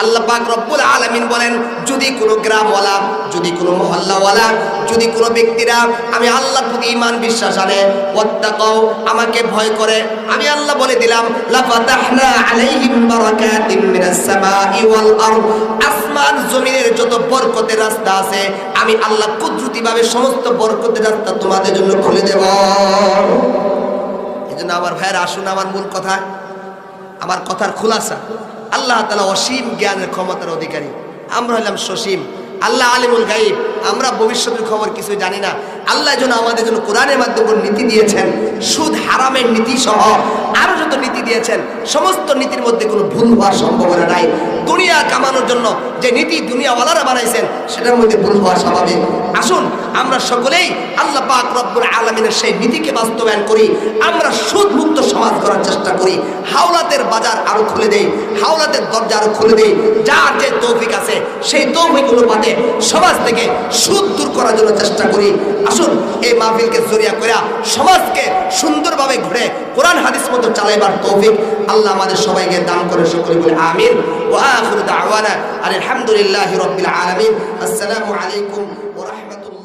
A: আল্লাহ পাক রব্বুল আলামিন বলেন, যদি কোনো গ্রামওয়ালা, যদি কোনো মহল্লাওয়ালা, যদি কোনো ব্যক্তিরা আমি আল্লাহর প্রতি ঈমান বিশ্বাস আনে, ওয়াত্তাকাউ আমাকে ভয় করে, আমি আল্লাহ বলে দিলাম লাফাতাহনা আলাইহিম বারাকাতিন মিনাস সামাই ওয়াল আরদ, আসমান জমিনের যত বরকতের রাস্তা আছে আমি আল্লাহ কুদরতিভাবে সমস্ত বরকতের রাস্তা তোমাদের জন্য খুলে দেব। এই জন্য আমার ভাইয়েরা আসুন, আমার মূল কথা, আমার কথার খুলাসা, আল্লাহ তাআলা অসীম জ্ঞানের ক্ষমতার অধিকারী, আমরা হলাম সসীম। আল্লাহ আলিমুল গায়ব, আমরা ভবিষ্যতের খবর কিছু জানি না। আল্লাহ যেন আমাদের জন্য কোরআনের মাধ্যমে নীতি দিয়েছেন, সুদ হারামের নীতি সহ আরো যত নীতি দিয়েছেন, সমস্ত নীতির মধ্যে কোনো ভুল হওয়ার সম্ভাবনা নাই। দুনিয়া কামানোর জন্য যে নীতি দুনিয়াওয়ালারা বানাইছেন সেটার মধ্যে ভুল হওয়া স্বাভাবিক। আসুন আমরা সকলেই আল্লাহ পাক রব্বুল আলামিনের সেই নীতিকে বাস্তবায়ন করি, আমরা সুদমুক্ত সমাজ করার চেষ্টা করি, হাওলাতের বাজার আরো খুলে দেই, হাওলাতের দরজা আরো খুলে দেই, যার যে তৌফিক আছে সেই তৌফিক অনুপাতে সমাজ থেকে সুদ দূর করার জন্য চেষ্টা করি। আসুন এই মাহফিলকে জরিয়া করে সমাজকে সুন্দরভাবে ঘুরে কোরআন হাদিস মতো চালাইবার তৌফিক আল্লাহ আমাদের সবাইকে দান করে, সকলে বলে আমিন। ওয়া আখিরু দাওয়ানা আলহামদুলিল্লাহি রাব্বিল আলামিন। আসসালামু আলাইকুম ওয়া রাহমাতুল্লাহ।